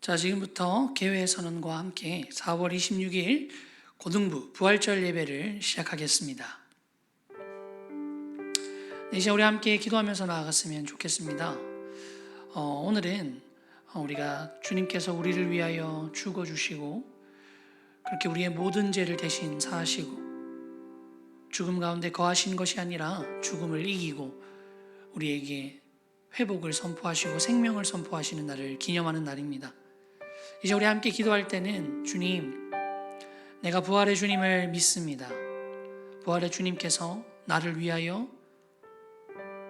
자, 지금부터 개회 선언과 함께 4월 26일 고등부 부활절 예배를 시작하겠습니다. 이 시간 우리 함께 기도하면서 나아갔으면 좋겠습니다. 오늘은 우리가 주님께서 우리를 위하여 죽어주시고 그렇게 우리의 모든 죄를 대신 사하시고 죽음 가운데 거하신 것이 아니라 죽음을 이기고 우리에게 회복을 선포하시고 생명을 선포하시는 날을 기념하는 날입니다. 이제 우리 함께 기도할 때는 주님, 내가 부활의 주님을 믿습니다. 부활의 주님께서 나를 위하여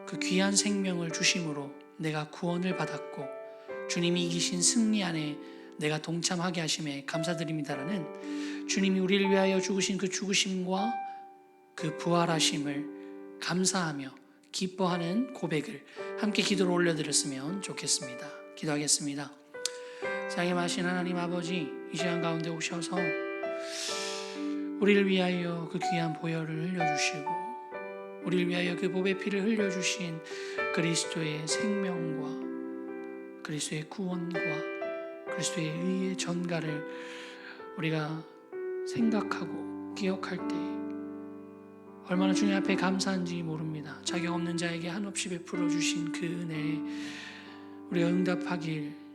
그 귀한 생명을 주심으로 내가 구원을 받았고 주님이 이기신 승리 안에 내가 동참하게 하심에 감사드립니다라는 주님이 우리를 위하여 죽으신 그 죽으심과 그 부활하심을 감사하며 기뻐하는 고백을 함께 기도로 올려드렸으면 좋겠습니다. 기도하겠습니다. 사랑하신 하나님 아버지, 이 시간 가운데 오셔서 우리를 위하여 그 귀한 보혈을 흘려주시고 우리를 위하여 그 보배 피를 흘려주신 그리스도의 생명과 그리스도의 구원과 그리스도의 의의 전가를 우리가 생각하고 기억할 때 얼마나 주님 앞에 감사한지 모릅니다. 자격 없는 자에게 한없이 베풀어 주신 그 은혜에 우리가 응답하길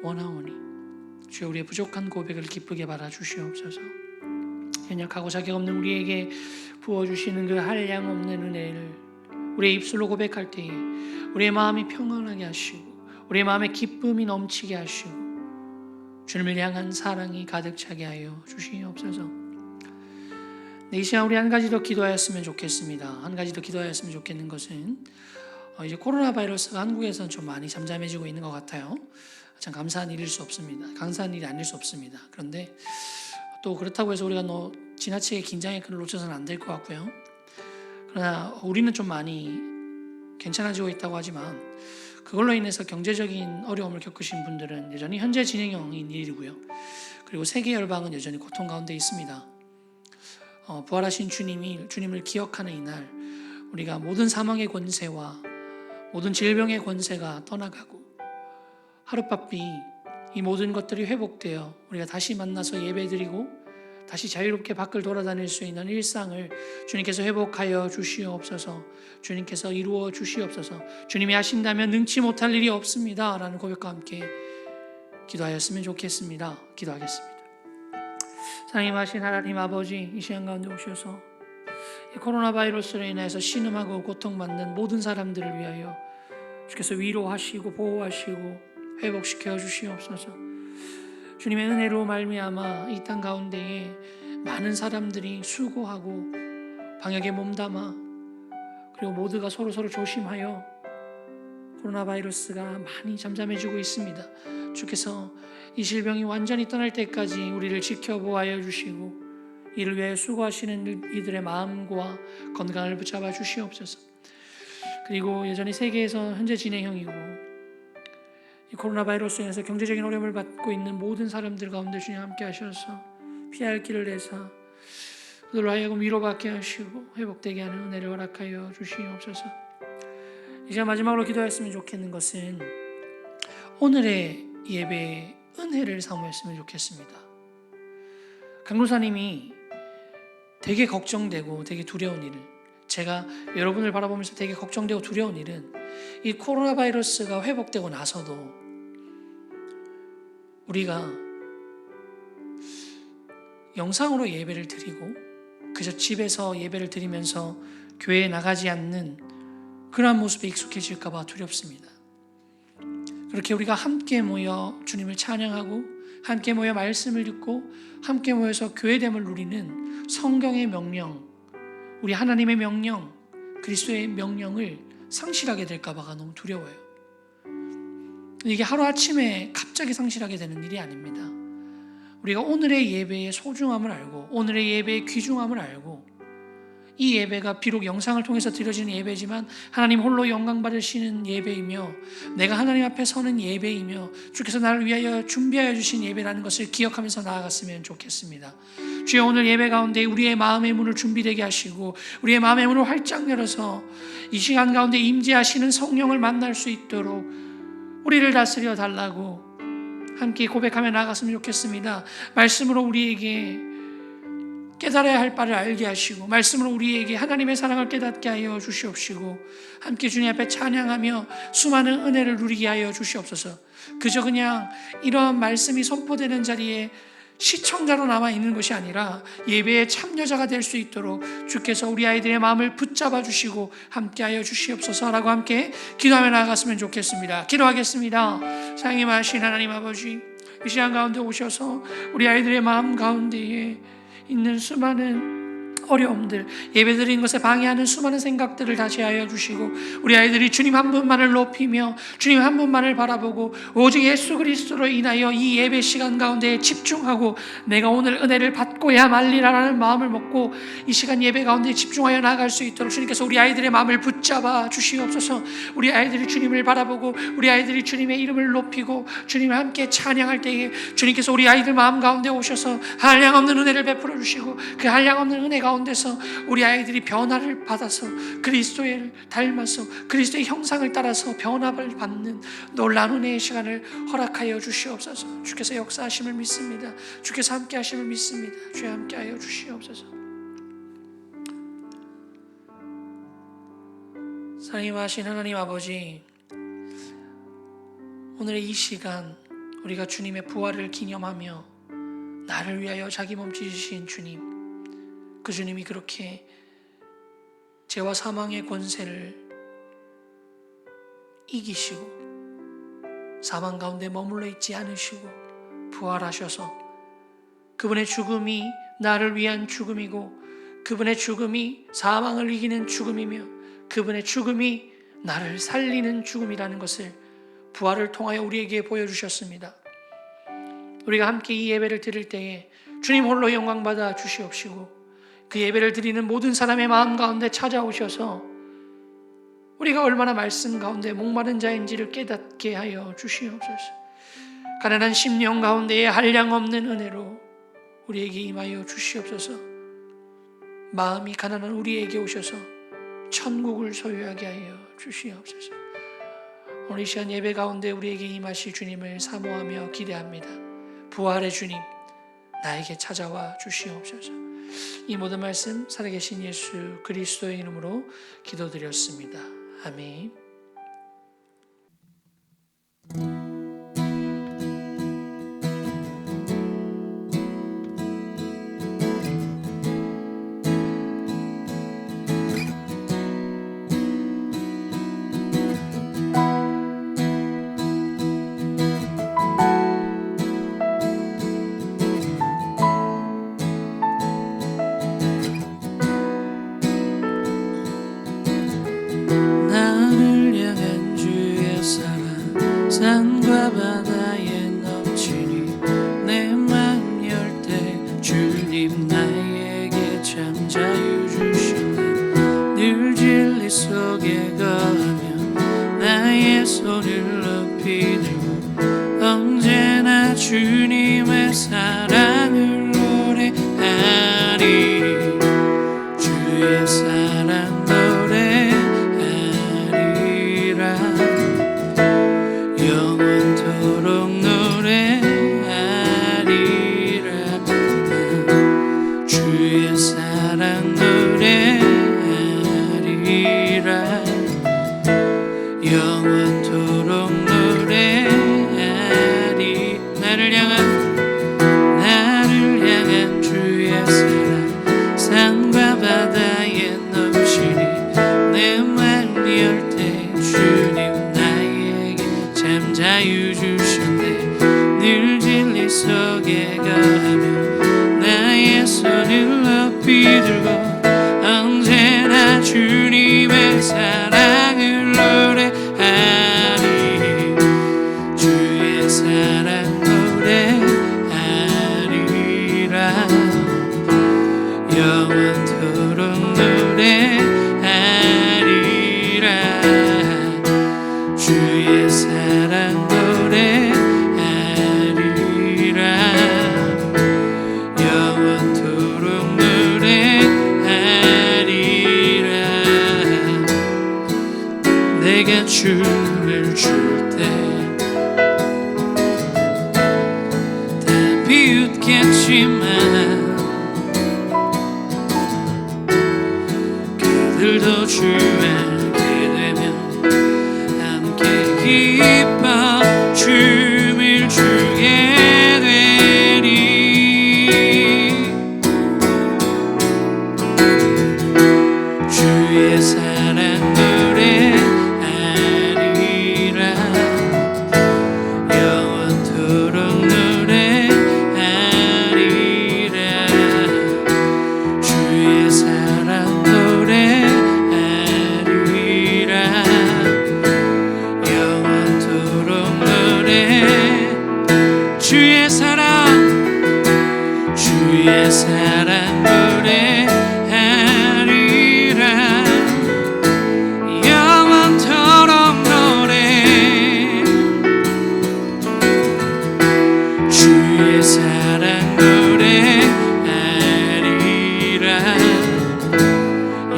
원하오니 주여 우리의 부족한 고백을 기쁘게 받아주시옵소서. 연약하고 자격 없는 우리에게 부어주시는 그 한량 없는 은혜를 우리의 입술로 고백할 때에 우리의 마음이 평안하게 하시고 우리의 마음에 기쁨이 넘치게 하시고 주님을 향한 사랑이 가득 차게 하여 주시옵소서. 이 시간 우리 한 가지 더 기도하였으면 좋겠습니다. 한 가지 더 기도하였으면 좋겠는 것은 이제 코로나 바이러스가 한국에서는 좀 많이 잠잠해지고 있는 것 같아요. 참 감사한 일일 수 없습니다. 감사한 일이 아닐 수 없습니다. 그런데 또 그렇다고 해서 우리가 지나치게 긴장의 끈을 놓쳐서는 안 될 것 같고요. 그러나 우리는 좀 많이 괜찮아지고 있다고 하지만 그걸로 인해서 경제적인 어려움을 겪으신 분들은 여전히 현재 진행형인 일이고요. 그리고 세계 열방은 여전히 고통 가운데 있습니다. 부활하신 주님을 기억하는 이날 우리가 모든 사망의 권세와 모든 질병의 권세가 떠나가고 하룻바삐 이 모든 것들이 회복되어 우리가 다시 만나서 예배드리고 다시 자유롭게 밖을 돌아다닐 수 있는 일상을 주님께서 회복하여 주시옵소서. 주님께서 이루어 주시옵소서. 주님이 하신다면 능치 못할 일이 없습니다 라는 고백과 함께 기도하였으면 좋겠습니다. 기도하겠습니다. 사랑하신 하나님 아버지, 이 시간 가운데 오셔서 이 코로나 바이러스로 인해서 신음하고 고통받는 모든 사람들을 위하여 주께서 위로하시고 보호하시고 회복시켜 주시옵소서. 주님의 은혜로 말미암아 이 땅 가운데에 많은 사람들이 수고하고 방역에 몸담아 그리고 모두가 서로 조심하여 코로나 바이러스가 많이 잠잠해지고 있습니다. 주께서 이 질병이 완전히 떠날 때까지 우리를 지켜보아여 주시고 이를 위하여 수고하시는 이들의 마음과 건강을 붙잡아 주시옵소서. 그리고 여전히 세계에서 현재 진행형이고 이 코로나 바이러스로 인해서 경제적인 어려움을 받고 있는 모든 사람들 가운데 주님 함께 하셔서 피할 길을 내사 그들로 하여금 위로받게 하시고 회복되게 하는 은혜를 허락하여 주시옵소서. 이제 마지막으로 기도했으면 좋겠는 것은 오늘의 예배의 은혜를 사모했으면 좋겠습니다. 강로사님이 되게 걱정되고 되게 두려운 일을 제가 여러분을 바라보면서 되게 걱정되고 두려운 일은 이 코로나 바이러스가 회복되고 나서도 우리가 영상으로 예배를 드리고 그저 집에서 예배를 드리면서 교회에 나가지 않는 그러한 모습에 익숙해질까 봐 두렵습니다. 그렇게 우리가 함께 모여 주님을 찬양하고 함께 모여 말씀을 듣고 함께 모여서 교회됨을 누리는 성경의 명령, 우리 하나님의 명령, 그리스도의 명령을 상실하게 될까 봐가 너무 두려워요. 이게 하루아침에 갑자기 상실하게 되는 일이 아닙니다. 우리가 오늘의 예배의 소중함을 알고 오늘의 예배의 귀중함을 알고 이 예배가 비록 영상을 통해서 드려지는 예배지만 하나님 홀로 영광 받으시는 예배이며 내가 하나님 앞에 서는 예배이며 주께서 나를 위하여 준비하여 주신 예배라는 것을 기억하면서 나아갔으면 좋겠습니다. 주여 오늘 예배 가운데 우리의 마음의 문을 준비되게 하시고 우리의 마음의 문을 활짝 열어서 이 시간 가운데 임재하시는 성령을 만날 수 있도록 우리를 다스려 달라고 함께 고백하며 나아갔으면 좋겠습니다. 말씀으로 우리에게 깨달아야 할 바를 알게 하시고, 말씀으로 우리에게 하나님의 사랑을 깨닫게 하여 주시옵시고, 함께 주님 앞에 찬양하며 수많은 은혜를 누리게 하여 주시옵소서. 그저 그냥 이런 말씀이 선포되는 자리에 시청자로 남아있는 것이 아니라 예배의 참여자가 될 수 있도록 주께서 우리 아이들의 마음을 붙잡아 주시고 함께하여 주시옵소서라고 함께 기도하며 나아갔으면 좋겠습니다. 기도하겠습니다. 사랑이 많으신 하나님 아버지, 이 시간 가운데 오셔서 우리 아이들의 마음 가운데에 있는 수많은 어려움들, 예배드리는 것에 방해하는 수많은 생각들을 다 제하여 주시고, 우리 아이들이 주님 한 분만을 높이며 주님 한 분만을 바라보고 오직 예수 그리스도로 인하여 이 예배 시간 가운데 집중하고 내가 오늘 은혜를 받고야 말리라라는 마음을 먹고 이 시간 예배 가운데 집중하여 나아갈 수 있도록 주님께서 우리 아이들의 마음을 붙잡아 주시옵소서. 우리 아이들이 주님을 바라보고 우리 아이들이 주님의 이름을 높이고 주님을 함께 찬양할 때에 주님께서 우리 아이들 마음 가운데 오셔서 한량없는 은혜를 베풀어 주시고, 그 한량없는 은혜 가운데서 우리 아이들이 변화를 받아서 그리스도를 닮아서 그리스도의 형상을 따라서 변화를 받는 놀라운 은혜의 시간을 허락하여 주시옵소서. 주께서 역사하심을 믿습니다. 주께서 함께 하심을 믿습니다. 주여 함께하여 주시옵소서. 사랑이 많으신 하나님 아버지, 오늘의 이 시간 우리가 주님의 부활을 기념하며 나를 위하여 자기 몸 찢으신 주님, 그 주님이 그렇게 죄와 사망의 권세를 이기시고 사망 가운데 머물러 있지 않으시고 부활하셔서 그분의 죽음이 나를 위한 죽음이고 그분의 죽음이 사망을 이기는 죽음이며 그분의 죽음이 나를 살리는 죽음이라는 것을 부활을 통하여 우리에게 보여주셨습니다. 우리가 함께 이 예배를 드릴 때에 주님 홀로 영광받아 주시옵시고, 그 예배를 드리는 모든 사람의 마음 가운데 찾아오셔서 우리가 얼마나 말씀 가운데 목마른 자인지를 깨닫게 하여 주시옵소서. 가난한 심령 가운데에 한량없는 은혜로 우리에게 임하여 주시옵소서. 마음이 가난한 우리에게 오셔서 천국을 소유하게 하여 주시옵소서. 오늘 이 시간 예배 가운데 우리에게 임하실 주님을 사모하며 기대합니다. 부활의 주님, 나에게 찾아와 주시옵소서. 이 모든 말씀 살아계신 예수 그리스도의 이름으로 기도드렸습니다. 아멘. 산과 바다에 넘치니 내 마음 열 때 주님 나에게 참 자유 주시네. 늘 진리 속에 거하며 나의 손을 높이 들고 언제나 주님의 사랑을 노래하리. 주의 사랑 영원토록 노래하리라. 주의 사랑 노래하리라. 영원토록 노래하리. 나를 향한 주의 사랑 산과 바다에 넘치니 내 맘 열 때 주님 자유 주셨네. 늘 진리 속에 거하며 나의 손을 높이 들고 언제나 주님의 사랑을 노래하리. 주의 사랑 노래하리라. 영원토록 노래하리라. 주의 사랑 노래하리라. 영원토록 노래하리라. 내가 춤을 출 때 주에게 되면 함께 기뻐 춤을 추게 되리. 주의 사랑 노래하리라. 영원토록 노래하리라. 주의 사랑 노래하리라. 영원토록 노래. 주의 사랑 노래하리라. 영원토록 노래. 주의 사랑 노래하리라.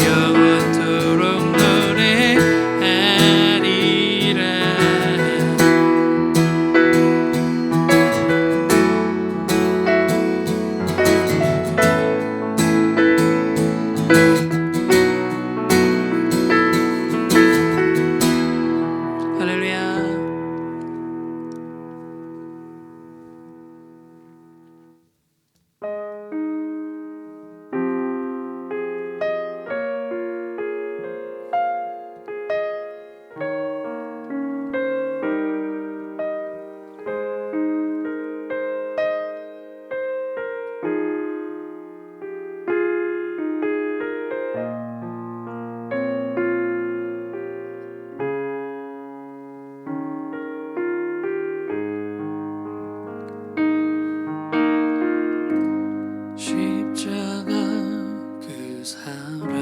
영원토록 노래하리라. 할렐루야. 십자가 그 사랑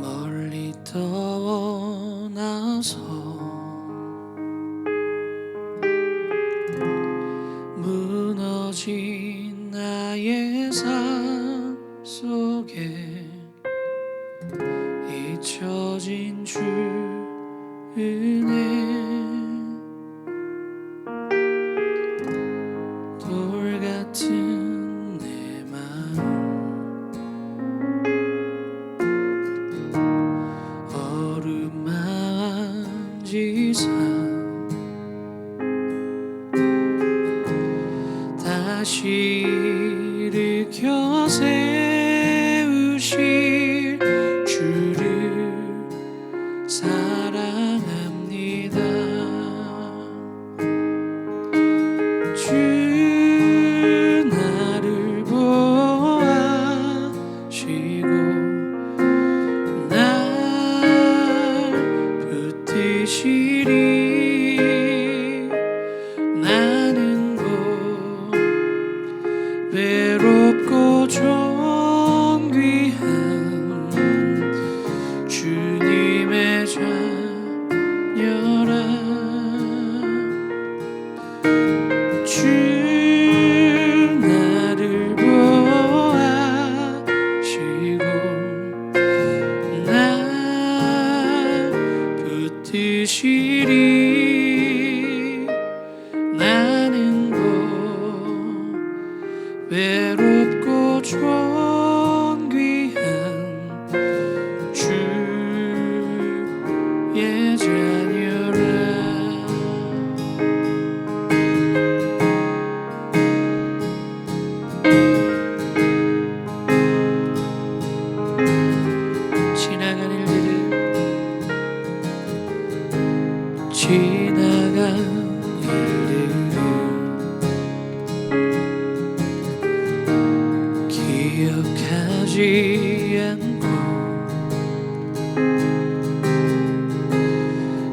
멀리 떠나서 무너진 나의 삶 속에 잊혀진 주 은혜. 돌 같은 내 마음 어루만지사 다시 일으켜 세우실 주를 사랑합니다. 주 나를 보아시고 날 붙드시리. 나는 곧 외롭고 존귀한 주님의 자녀라. 주 나를 보아시고 날 붙드시리. 나는 곧 외롭고 존귀한 주의 자녀라. 지나간 일들을 기억하지 않고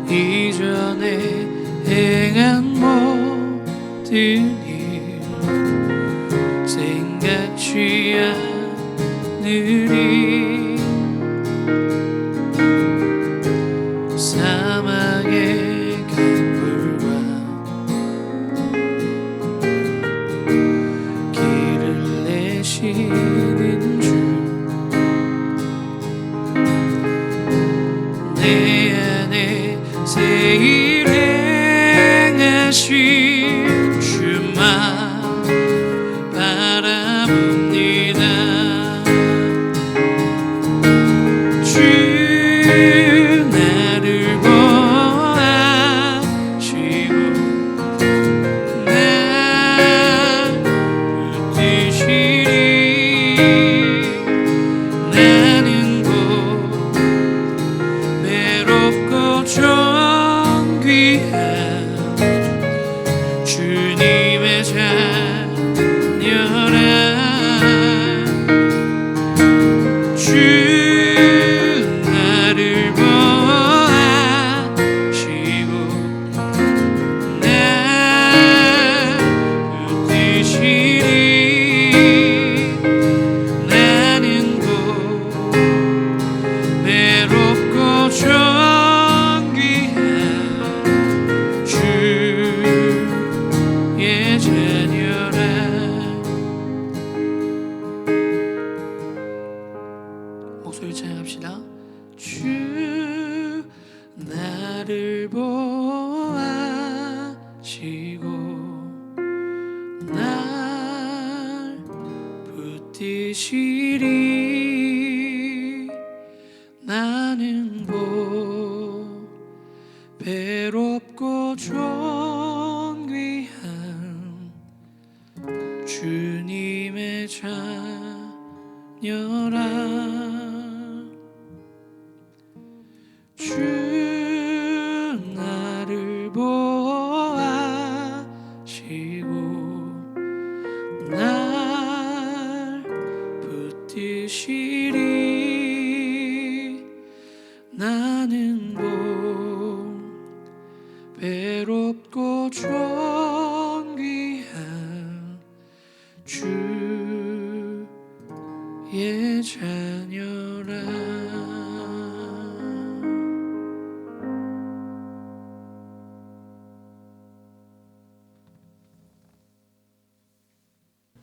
이전에 행한 모든 일 생각지 않으리. 사망의 강물과 길을 내시는 주, 내 안에 새 일 행하신 주만 바라봅니다. 붙드시리 나는 보배롭고 존귀한 주님의 자녀라. 주 나를 보호하시고 날 붙드시리 나는 보배롭고 존귀한 주의 자녀라.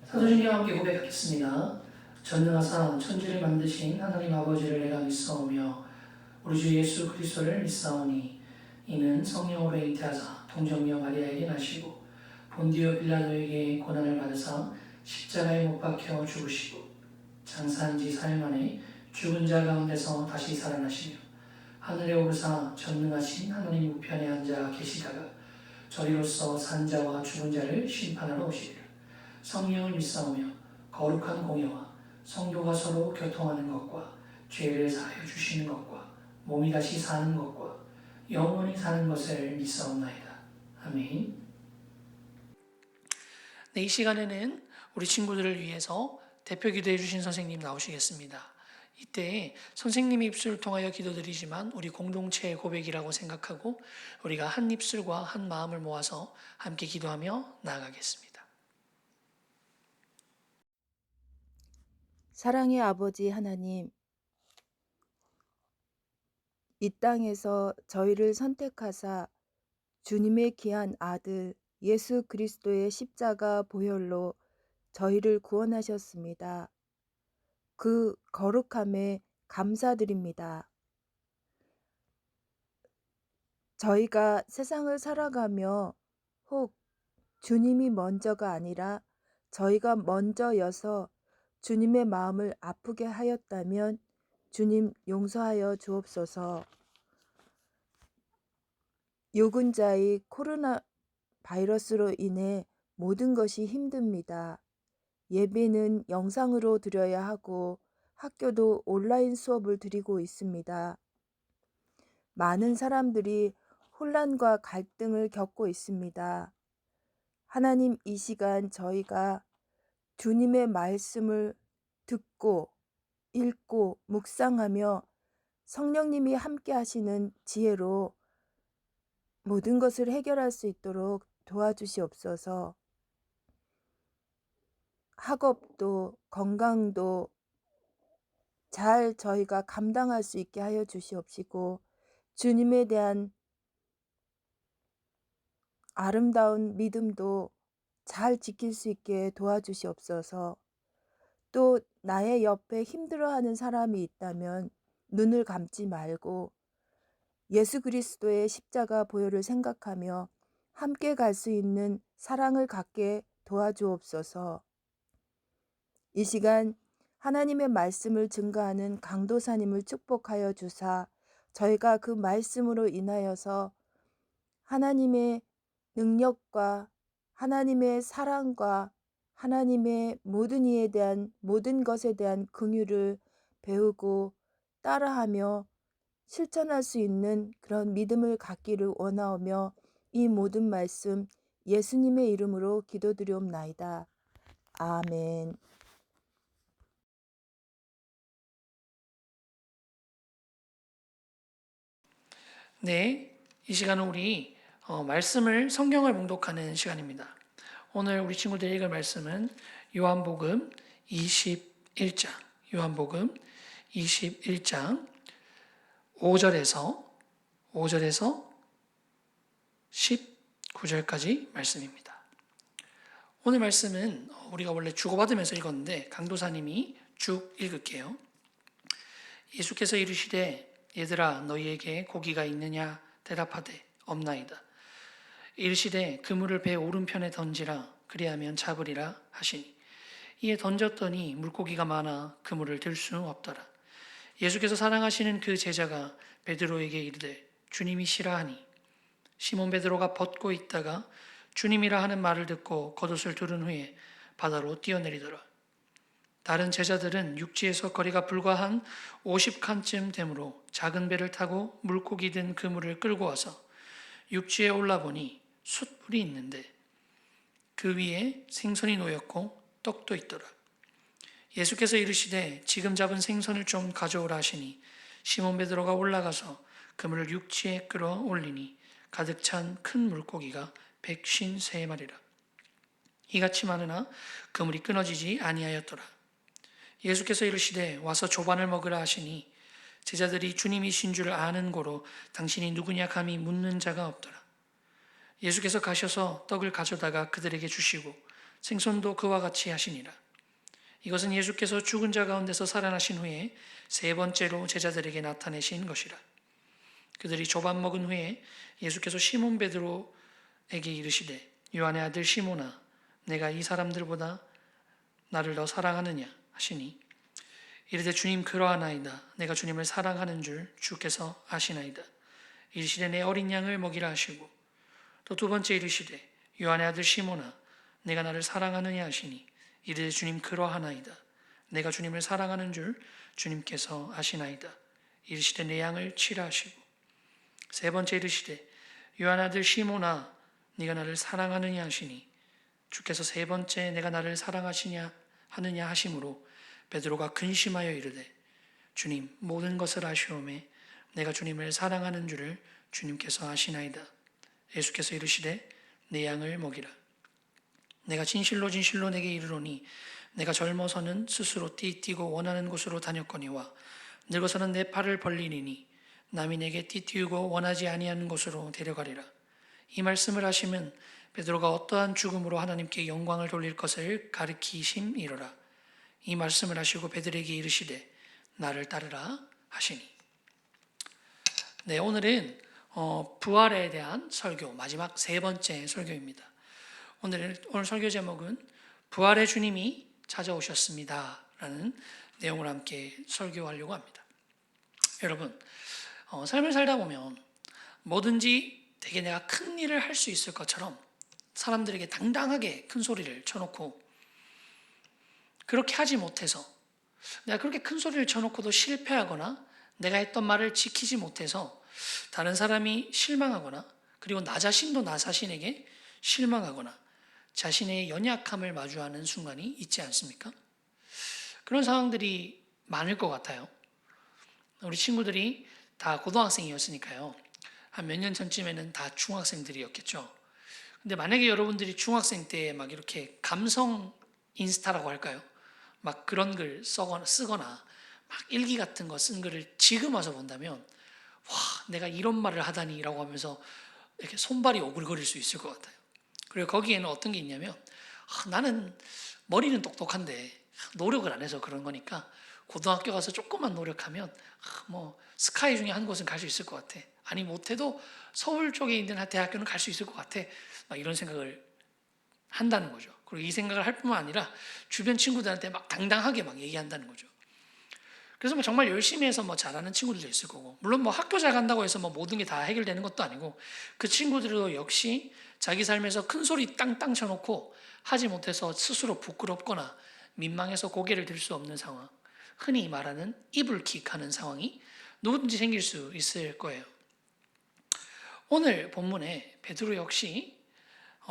사도신경과 함께 고백하겠습니다. 전능하사 천지를 만드신 하나님 아버지를 내가 믿사오며 우리 주 예수 그리스도를 믿사오니 이는 성령으로 잉태하사 동정녀 마리아에게 나시고 본디오 빌라도에게 고난을 받으사 십자가에 못 박혀 죽으시고 장사한 지 사흘 만에 죽은 자 가운데서 다시 살아나시며 하늘에 오르사 전능하신 하나님 우편에 앉아 계시다가 저리로서 산 자와 죽은 자를 심판하러 오시리라. 성령을 믿사오며 거룩한 공예와 성도가 서로 교통하는 것과 죄를 사하여 주시는 것과 몸이 다시 사는 것과 영원히 사는 것을 믿사옵나이다. 아멘. 네, 이 시간에는 우리 친구들을 위해서 대표 기도해 주신 선생님 나오시겠습니다. 이때 선생님의 입술을 통하여 기도드리지만 우리 공동체의 고백이라고 생각하고 우리가 한 입술과 한 마음을 모아서 함께 기도하며 나아가겠습니다. 사랑의 아버지 하나님, 이 땅에서 저희를 선택하사 주님의 귀한 아들 예수 그리스도의 십자가 보혈로 저희를 구원하셨습니다. 그 거룩함에 감사드립니다. 저희가 세상을 살아가며 혹 주님이 먼저가 아니라 저희가 먼저여서 주님의 마음을 아프게 하였다면 주님 용서하여 주옵소서. 요근자의 코로나 바이러스로 인해 모든 것이 힘듭니다. 예배는 영상으로 드려야 하고 학교도 온라인 수업을 드리고 있습니다. 많은 사람들이 혼란과 갈등을 겪고 있습니다. 하나님, 이 시간 저희가 주님의 말씀을 듣고 읽고 묵상하며 성령님이 함께 하시는 지혜로 모든 것을 해결할 수 있도록 도와주시옵소서. 학업도 건강도 잘 저희가 감당할 수 있게 하여 주시옵시고 주님에 대한 아름다운 믿음도 잘 지킬 수 있게 도와주시옵소서. 또 나의 옆에 힘들어하는 사람이 있다면 눈을 감지 말고 예수 그리스도의 십자가 보혈을 생각하며 함께 갈 수 있는 사랑을 갖게 도와주옵소서. 이 시간 하나님의 말씀을 증거하는 강도사님을 축복하여 주사 저희가 그 말씀으로 인하여서 하나님의 능력과 하나님의 사랑과 하나님의 모든 이에 대한 모든 것에 대한 긍휼을 배우고 따라하며 실천할 수 있는 그런 믿음을 갖기를 원하오며 이 모든 말씀 예수님의 이름으로 기도드리옵나이다. 아멘. 네, 이 시간은 우리 말씀을 성경을 봉독하는 시간입니다. 오늘 우리 친구들 읽을 말씀은 요한복음 21장 5절에서 19절까지 말씀입니다. 오늘 말씀은 우리가 원래 주고받으면서 읽었는데 강도사님이 쭉 읽을게요. 예수께서 이르시되 얘들아 너희에게 고기가 있느냐 대답하되 없나이다. 이르시되 그물을 배 오른편에 던지라 그리하면 잡으리라 하시니 이에 던졌더니 물고기가 많아 그물을 들 수 없더라. 예수께서 사랑하시는 그 제자가 베드로에게 이르되 주님이시라 하니 시몬 베드로가 벗고 있다가 주님이라 하는 말을 듣고 겉옷을 두른 후에 바다로 뛰어내리더라. 다른 제자들은 육지에서 거리가 불과 한 50칸쯤 되므로 작은 배를 타고 물고기 든 그물을 끌고 와서 육지에 올라보니 숯불이 있는데 그 위에 생선이 놓였고 떡도 있더라. 예수께서 이르시되 지금 잡은 생선을 좀 가져오라 하시니 시몬 베드로가 올라가서 그물을 육지에 끌어 올리니 가득 찬 큰 물고기가 153마리라. 이같이 많으나 그물이 끊어지지 아니하였더라. 예수께서 이르시되 와서 조반을 먹으라 하시니 제자들이 주님이신 줄 아는 고로 당신이 누구냐 감히 묻는 자가 없더라. 예수께서 가셔서 떡을 가져다가 그들에게 주시고 생선도 그와 같이 하시니라. 이것은 예수께서 죽은 자 가운데서 살아나신 후에 세 번째로 제자들에게 나타내신 것이라. 그들이 조반 먹은 후에 예수께서 시몬 베드로에게 이르시되 요한의 아들 시몬아 내가 이 사람들보다 나를 더 사랑하느냐 하시니 이르되 주님 그러하나이다. 내가 주님을 사랑하는 줄 주께서 아시나이다. 이르시되 내 어린 양을 먹이라 하시고 또 두 번째 이르시되 요한의 아들 시몬아 내가 나를 사랑하느냐 하시니 이르되 주님 그러하나이다. 내가 주님을 사랑하는 줄 주님께서 아시나이다. 이르시되 내 양을 치라 하시고 세 번째 이르시되 요한의 아들 시몬아 네가 나를 사랑하느냐 하시니 주께서 세 번째 내가 나를 사랑하시냐 하느냐 하심으로 베드로가 근심하여 이르되 주님 모든 것을 아시오매 내가 주님을 사랑하는 줄을 주님께서 아시나이다. 예수께서 이르시되 내 양을 먹이라. 내가 진실로 진실로 내게 이르노니 내가 젊어서는 스스로 띠뛰고 원하는 곳으로 다녔거니와 늙어서는 내 팔을 벌리니 남이 내게 띠띠우고 원하지 아니하는 곳으로 데려가리라. 이 말씀을 하시면 베드로가 어떠한 죽음으로 하나님께 영광을 돌릴 것을 가르치심이로라. 이 말씀을 하시고 베드로에게 이르시되 나를 따르라 하시니. 네, 오늘은 부활에 대한 설교 마지막 세 번째 설교입니다. 오늘 설교 제목은 부활의 주님이 찾아오셨습니다 라는 내용을 함께 설교하려고 합니다. 여러분 삶을 살다 보면 뭐든지 되게 내가 큰 일을 할 수 있을 것처럼 사람들에게 당당하게 큰 소리를 쳐놓고 그렇게 하지 못해서 내가 그렇게 큰 소리를 쳐놓고도 실패하거나 내가 했던 말을 지키지 못해서 다른 사람이 실망하거나 그리고 나 자신도 나 자신에게 실망하거나 자신의 연약함을 마주하는 순간이 있지 않습니까? 그런 상황들이 많을 것 같아요. 우리 친구들이 다 고등학생이었으니까요. 한 몇 년 전쯤에는 다 중학생들이었겠죠. 근데 만약에 여러분들이 중학생 때 막 이렇게 감성 인스타라고 할까요? 막 그런 글 쓰거나 막 일기 같은 거 쓴 글을 지금 와서 본다면 와 내가 이런 말을 하다니라고 하면서 이렇게 손발이 오글거릴 수 있을 것 같아요. 그리고 거기에는 어떤 게 있냐면 나는 머리는 똑똑한데 노력을 안 해서 그런 거니까 고등학교 가서 조금만 노력하면 뭐 스카이 중에 한 곳은 갈 수 있을 것 같아. 아니 못해도 서울 쪽에 있는 대학교는 갈 수 있을 것 같아. 막 이런 생각을 한다는 거죠. 그리고 이 생각을 할 뿐만 아니라 주변 친구들한테 막 당당하게 막 얘기한다는 거죠. 그래서 뭐 정말 열심히 해서 뭐 잘하는 친구들도 있을 거고, 물론 뭐 학교 잘 간다고 해서 뭐 모든 게 다 해결되는 것도 아니고, 그 친구들도 역시 자기 삶에서 큰 소리 땅땅 쳐놓고 하지 못해서 스스로 부끄럽거나 민망해서 고개를 들 수 없는 상황, 흔히 말하는 이불킥하는 상황이 누구든지 생길 수 있을 거예요. 오늘 본문에 베드로 역시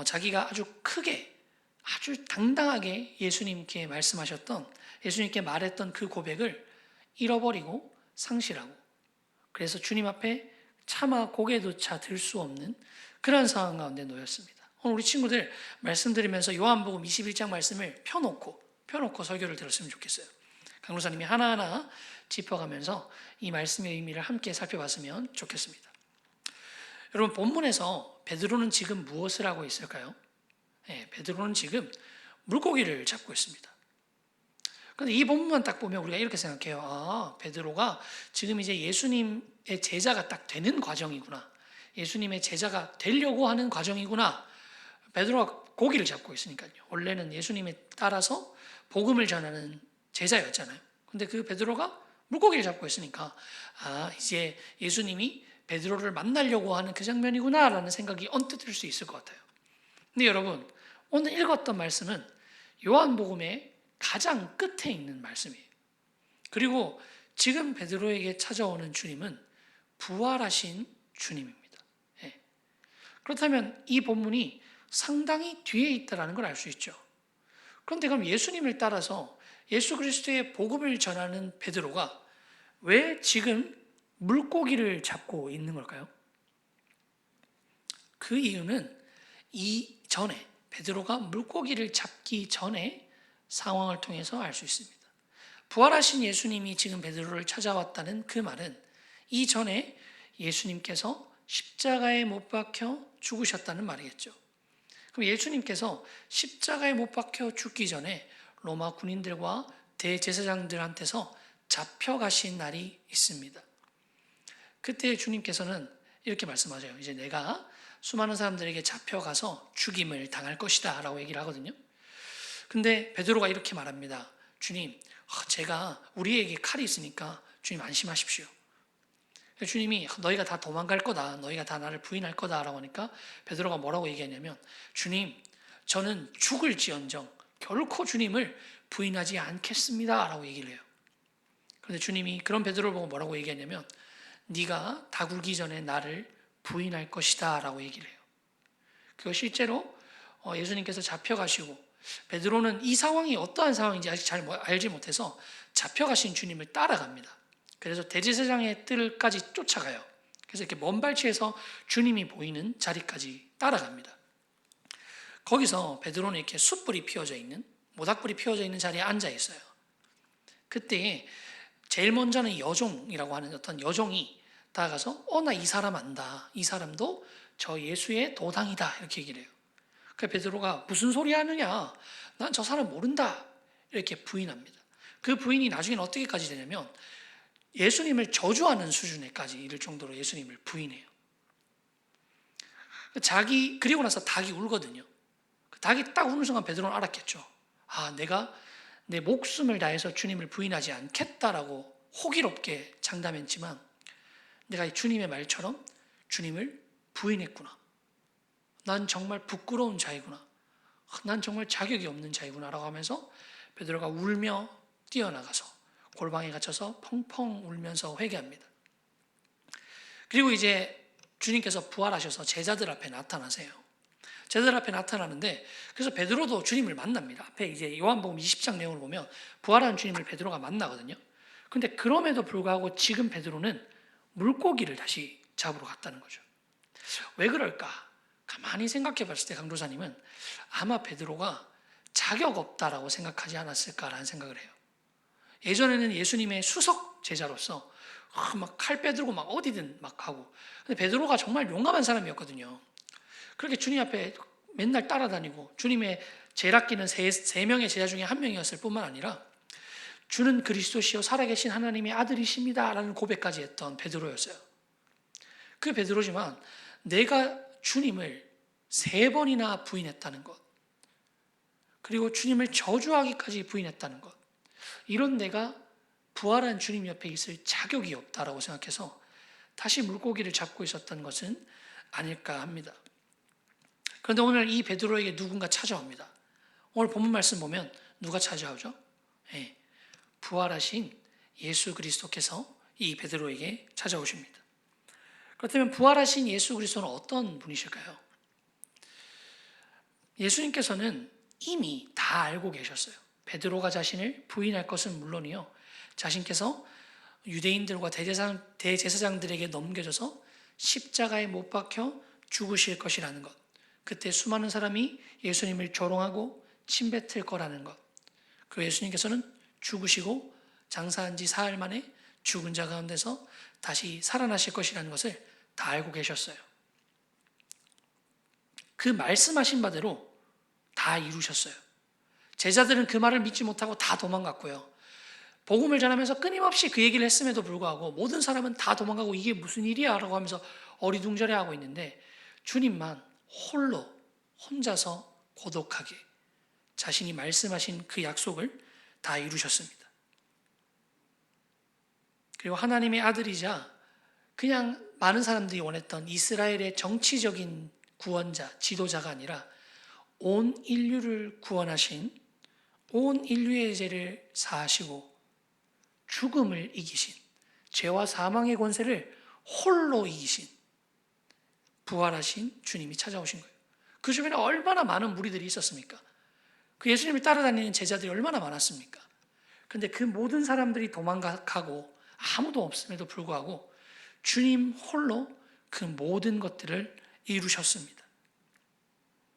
자기가 아주 크게 아주 당당하게 예수님께 말씀하셨던, 예수님께 말했던 그 고백을 잃어버리고 상실하고, 그래서 주님 앞에 차마 고개조차 들 수 없는 그런 상황 가운데 놓였습니다. 오늘 우리 친구들 말씀드리면서 요한복음 21장 말씀을 펴놓고 설교를 들었으면 좋겠어요. 강로사님이 하나하나 짚어가면서 이 말씀의 의미를 함께 살펴봤으면 좋겠습니다. 여러분, 본문에서 베드로는 지금 무엇을 하고 있을까요? 베드로는 지금 물고기를 잡고 있습니다. 그런데 이 본문만 딱 보면 우리가 이렇게 생각해요. 베드로가 지금 이제 예수님의 제자가 딱 되는 과정이구나. 예수님의 제자가 되려고 하는 과정이구나. 베드로가 고기를 잡고 있으니까요. 원래는 예수님에 따라서 복음을 전하는 제자였잖아요. 근데 그 베드로가 물고기를 잡고 있으니까 이제 예수님이 베드로를 만나려고 하는 그 장면이구나라는 생각이 언뜻 들 수 있을 것 같아요. 근데 여러분, 오늘 읽었던 말씀은 요한복음의 가장 끝에 있는 말씀이에요. 그리고 지금 베드로에게 찾아오는 주님은 부활하신 주님입니다. 예. 그렇다면 이 본문이 상당히 뒤에 있다는 걸 알 수 있죠. 그런데 그럼 예수님을 따라서 예수 그리스도의 복음을 전하는 베드로가 왜 지금 물고기를 잡고 있는 걸까요? 그 이유는 이전에 베드로가 물고기를 잡기 전에 상황을 통해서 알 수 있습니다. 부활하신 예수님이 지금 베드로를 찾아왔다는 그 말은 이전에 예수님께서 십자가에 못 박혀 죽으셨다는 말이겠죠. 그럼 예수님께서 십자가에 못 박혀 죽기 전에 로마 군인들과 대제사장들한테서 잡혀가신 날이 있습니다. 그때 주님께서는 이렇게 말씀하세요. 이제 내가 수많은 사람들에게 잡혀가서 죽임을 당할 것이다 라고 얘기를 하거든요. 근데 베드로가 이렇게 말합니다. 주님, 제가 우리에게 칼이 있으니까 주님 안심하십시오. 주님이 너희가 다 도망갈 거다, 너희가 다 나를 부인할 거다 라고 하니까 베드로가 뭐라고 얘기하냐면, 주님, 저는 죽을지언정 결코 주님을 부인하지 않겠습니다 라고 얘기를 해요. 그런데 주님이 그런 베드로를 보고 뭐라고 얘기하냐면, 네가 다 굴기 전에 나를 부인할 것이다 라고 얘기를 해요. 그리고 실제로 예수님께서 잡혀가시고 베드로는 이 상황이 어떠한 상황인지 아직 잘 알지 못해서 잡혀가신 주님을 따라갑니다. 그래서 대제사장의 뜰까지 쫓아가요. 그래서 이렇게 먼 발치에서 주님이 보이는 자리까지 따라갑니다. 거기서 베드로는 이렇게 숯불이 피워져 있는, 모닥불이 피워져 있는 자리에 앉아 있어요. 그때 제일 먼저는 여종이라고 하는 어떤 여종이 다가가서 나 이 사람 안다. 이 사람도 저 예수의 도당이다. 이렇게 얘기를 해요. 그래서 베드로가 무슨 소리 하느냐. 난 저 사람 모른다. 이렇게 부인합니다. 그 부인이 나중에는 어떻게까지 되냐면 예수님을 저주하는 수준에까지 이를 정도로 예수님을 부인해요. 그리고 나서 닭이 울거든요. 닭이 딱 우는 순간 베드로는 알았겠죠. 내가 내 목숨을 다해서 주님을 부인하지 않겠다라고 호기롭게 장담했지만 내가 주님의 말처럼 주님을 부인했구나. 난 정말 부끄러운 자이구나. 난 정말 자격이 없는 자이구나 라고 하면서 베드로가 울며 뛰어나가서 골방에 갇혀서 펑펑 울면서 회개합니다. 그리고 이제 주님께서 부활하셔서 제자들 앞에 나타나세요. 제자들 앞에 나타나는데, 그래서 베드로도 주님을 만납니다. 앞에 이제 요한복음 20장 내용을 보면 부활한 주님을 베드로가 만나거든요. 근데 그럼에도 불구하고 지금 베드로는 물고기를 다시 잡으러 갔다는 거죠. 왜 그럴까? 가만히 생각해 봤을 때 강도사님은 아마 베드로가 자격 없다라고 생각하지 않았을까라는 생각을 해요. 예전에는 예수님의 수석 제자로서 막 칼 빼들고 막 어디든 막 하고, 근데 베드로가 정말 용감한 사람이었거든요. 그렇게 주님 앞에 맨날 따라다니고 주님의 제일 아끼는 세 명의 제자 중에 한 명이었을 뿐만 아니라 주는 그리스도시요 살아계신 하나님의 아들이십니다 라는 고백까지 했던 베드로였어요. 그 베드로지만 내가 주님을 3번이나 부인했다는 것, 그리고 주님을 저주하기까지 부인했다는 것, 이런 내가 부활한 주님 옆에 있을 자격이 없다라고 생각해서 다시 물고기를 잡고 있었던 것은 아닐까 합니다. 그런데 오늘 이 베드로에게 누군가 찾아옵니다. 오늘 본문 말씀 보면 누가 찾아오죠? 부활하신 예수 그리스도께서 이 베드로에게 찾아오십니다. 그렇다면 부활하신 예수 그리스도는 어떤 분이실까요? 예수님께서는 이미 다 알고 계셨어요. 베드로가 자신을 부인할 것은 물론이요, 자신께서 유대인들과 대제사장들에게 넘겨져서 십자가에 못 박혀 죽으실 것이라는 것, 그때 수많은 사람이 예수님을 조롱하고 침뱉을 거라는 것, 그 예수님께서는 죽으시고 장사한 지 사흘 만에 죽은 자 가운데서 다시 살아나실 것이라는 것을 다 알고 계셨어요. 그 말씀하신 바대로 다 이루셨어요. 제자들은 그 말을 믿지 못하고 다 도망갔고요. 복음을 전하면서 끊임없이 그 얘기를 했음에도 불구하고 모든 사람은 다 도망가고 이게 무슨 일이야 라고 하면서 어리둥절해하고 있는데 주님만 혼자서 고독하게 자신이 말씀하신 그 약속을 다 이루셨습니다. 그리고 하나님의 아들이자 그냥 많은 사람들이 원했던 이스라엘의 정치적인 구원자, 지도자가 아니라 온 인류를 구원하신, 온 인류의 죄를 사하시고 죽음을 이기신, 죄와 사망의 권세를 홀로 이기신, 부활하신 주님이 찾아오신 거예요. 그 주변에 얼마나 많은 무리들이 있었습니까? 그 예수님을 따라다니는 제자들이 얼마나 많았습니까? 그런데 그 모든 사람들이 도망가고 아무도 없음에도 불구하고 주님 홀로 그 모든 것들을 이루셨습니다.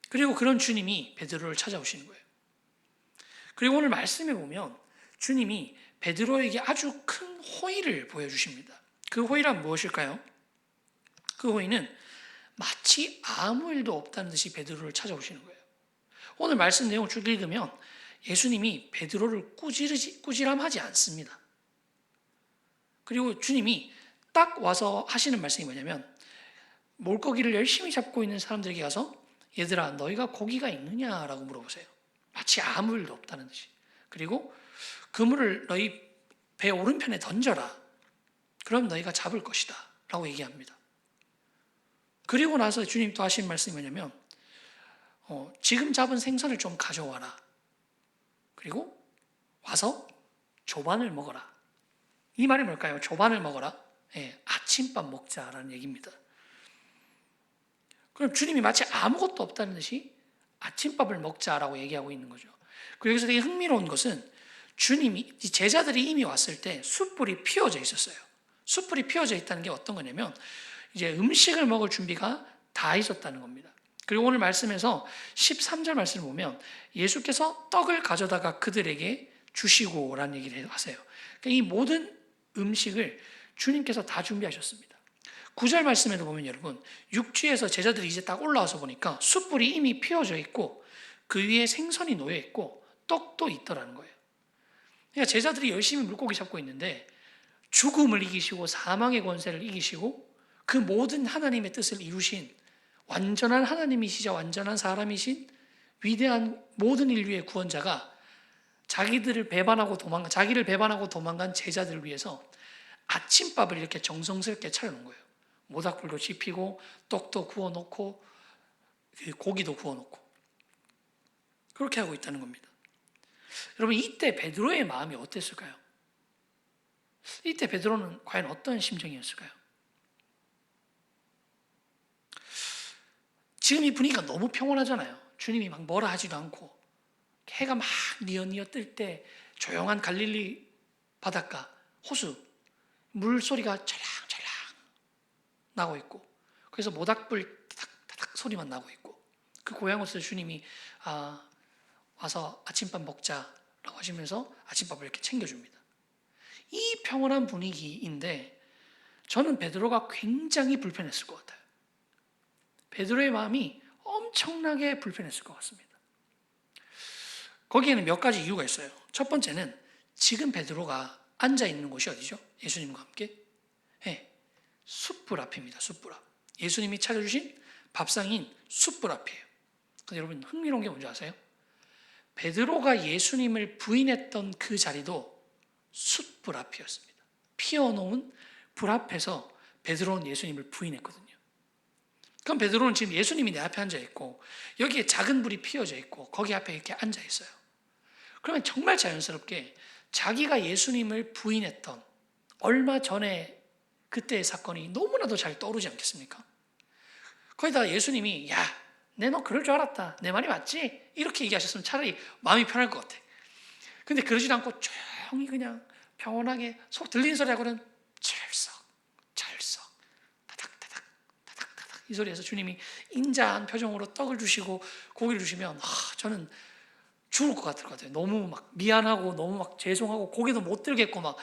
그리고 그런 주님이 베드로를 찾아오시는 거예요. 그리고 오늘 말씀에 보면 주님이 베드로에게 아주 큰 호의를 보여주십니다. 그 호의란 무엇일까요? 그 호의는 마치 아무 일도 없다는 듯이 베드로를 찾아오시는 거예요. 오늘 말씀 내용을 쭉 읽으면 예수님이 베드로를 꾸지람하지 않습니다. 그리고 주님이 딱 와서 하시는 말씀이 뭐냐면 물고기를 열심히 잡고 있는 사람들에게 가서 얘들아 너희가 고기가 있느냐라고 물어보세요. 마치 아무 일도 없다는 듯이. 그리고 그물을 너희 배 오른편에 던져라. 그럼 너희가 잡을 것이다 라고 얘기합니다. 그리고 나서 주님 또 하신 말씀이 뭐냐면 지금 잡은 생선을 좀 가져와라. 그리고 와서 조반을 먹어라. 이 말이 뭘까요? 조반을 먹어라. 예, 아침밥 먹자라는 얘기입니다. 그럼 주님이 마치 아무것도 없다는 듯이 아침밥을 먹자라고 얘기하고 있는 거죠. 그리고 여기서 되게 흥미로운 것은 주님이, 제자들이 이미 왔을 때 숯불이 피워져 있었어요. 숯불이 피워져 있다는 게 어떤 거냐면 이제 음식을 먹을 준비가 다 있었다는 겁니다. 그리고 오늘 말씀에서 13절 말씀을 보면 예수께서 떡을 가져다가 그들에게 주시고 라는 얘기를 하세요. 그러니까 이 모든 음식을 주님께서 다 준비하셨습니다. 9절 말씀에도 보면 여러분 육지에서 제자들이 이제 딱 올라와서 보니까 숯불이 이미 피워져 있고 그 위에 생선이 놓여 있고 떡도 있더라는 거예요. 그러니까 제자들이 열심히 물고기 잡고 있는데 죽음을 이기시고 사망의 권세를 이기시고 그 모든 하나님의 뜻을 이루신 완전한 하나님이시자 완전한 사람이신 위대한 모든 인류의 구원자가 자기를 배반하고 도망간 제자들을 위해서 아침밥을 이렇게 정성스럽게 차려놓은 거예요. 모닥불도 지피고 떡도 구워놓고 고기도 구워놓고 그렇게 하고 있다는 겁니다. 여러분 이때 베드로의 마음이 어땠을까요? 이때 베드로는 과연 어떤 심정이었을까요? 지금 이 분위기가 너무 평온하잖아요. 주님이 막 뭐라 하지도 않고 해가 막 뉘엿뉘엿 뜰 때 조용한 갈릴리 바닷가 호수 물소리가 찰랑찰랑 나고 있고 그래서 모닥불 타닥타닥 소리만 나고 있고 그 고향 호수에 주님이 와서 아침밥 먹자라고 하시면서 아침밥을 이렇게 챙겨줍니다. 이 평온한 분위기인데 저는 베드로가 굉장히 불편했을 것 같아요. 베드로의 마음이 엄청나게 불편했을 것 같습니다. 거기에는 몇 가지 이유가 있어요. 첫 번째는 지금 베드로가 앉아 있는 곳이 어디죠? 예수님과 함께 숯불 앞입니다. 숯불 앞. 예수님이 차려주신 밥상인 숯불 앞이에요. 근데 여러분 흥미로운 게 뭔지 아세요? 베드로가 예수님을 부인했던 그 자리도 숯불 앞이었습니다. 피워놓은 불 앞에서 베드로는 예수님을 부인했거든요. 그럼 베드로는 지금 예수님이 내 앞에 앉아 있고 여기에 작은 불이 피워져 있고 거기 앞에 이렇게 앉아 있어요. 그러면 정말 자연스럽게 자기가 예수님을 부인했던 얼마 전에 그때의 사건이 너무나도 잘 떠오르지 않겠습니까? 거기다가 예수님이 내 너 그럴 줄 알았다. 내 말이 맞지? 이렇게 얘기하셨으면 차라리 마음이 편할 것 같아. 근데 그러지 않고 조용히 그냥 평온하게 속 들리는 소리하고는 철썩 타닥타닥 이 소리에서 주님이 인자한 표정으로 떡을 주시고 고기를 주시면 저는 죽을 것 같을 것 같아요. 너무 막 미안하고 너무 막 죄송하고 고기도 못 들겠고 막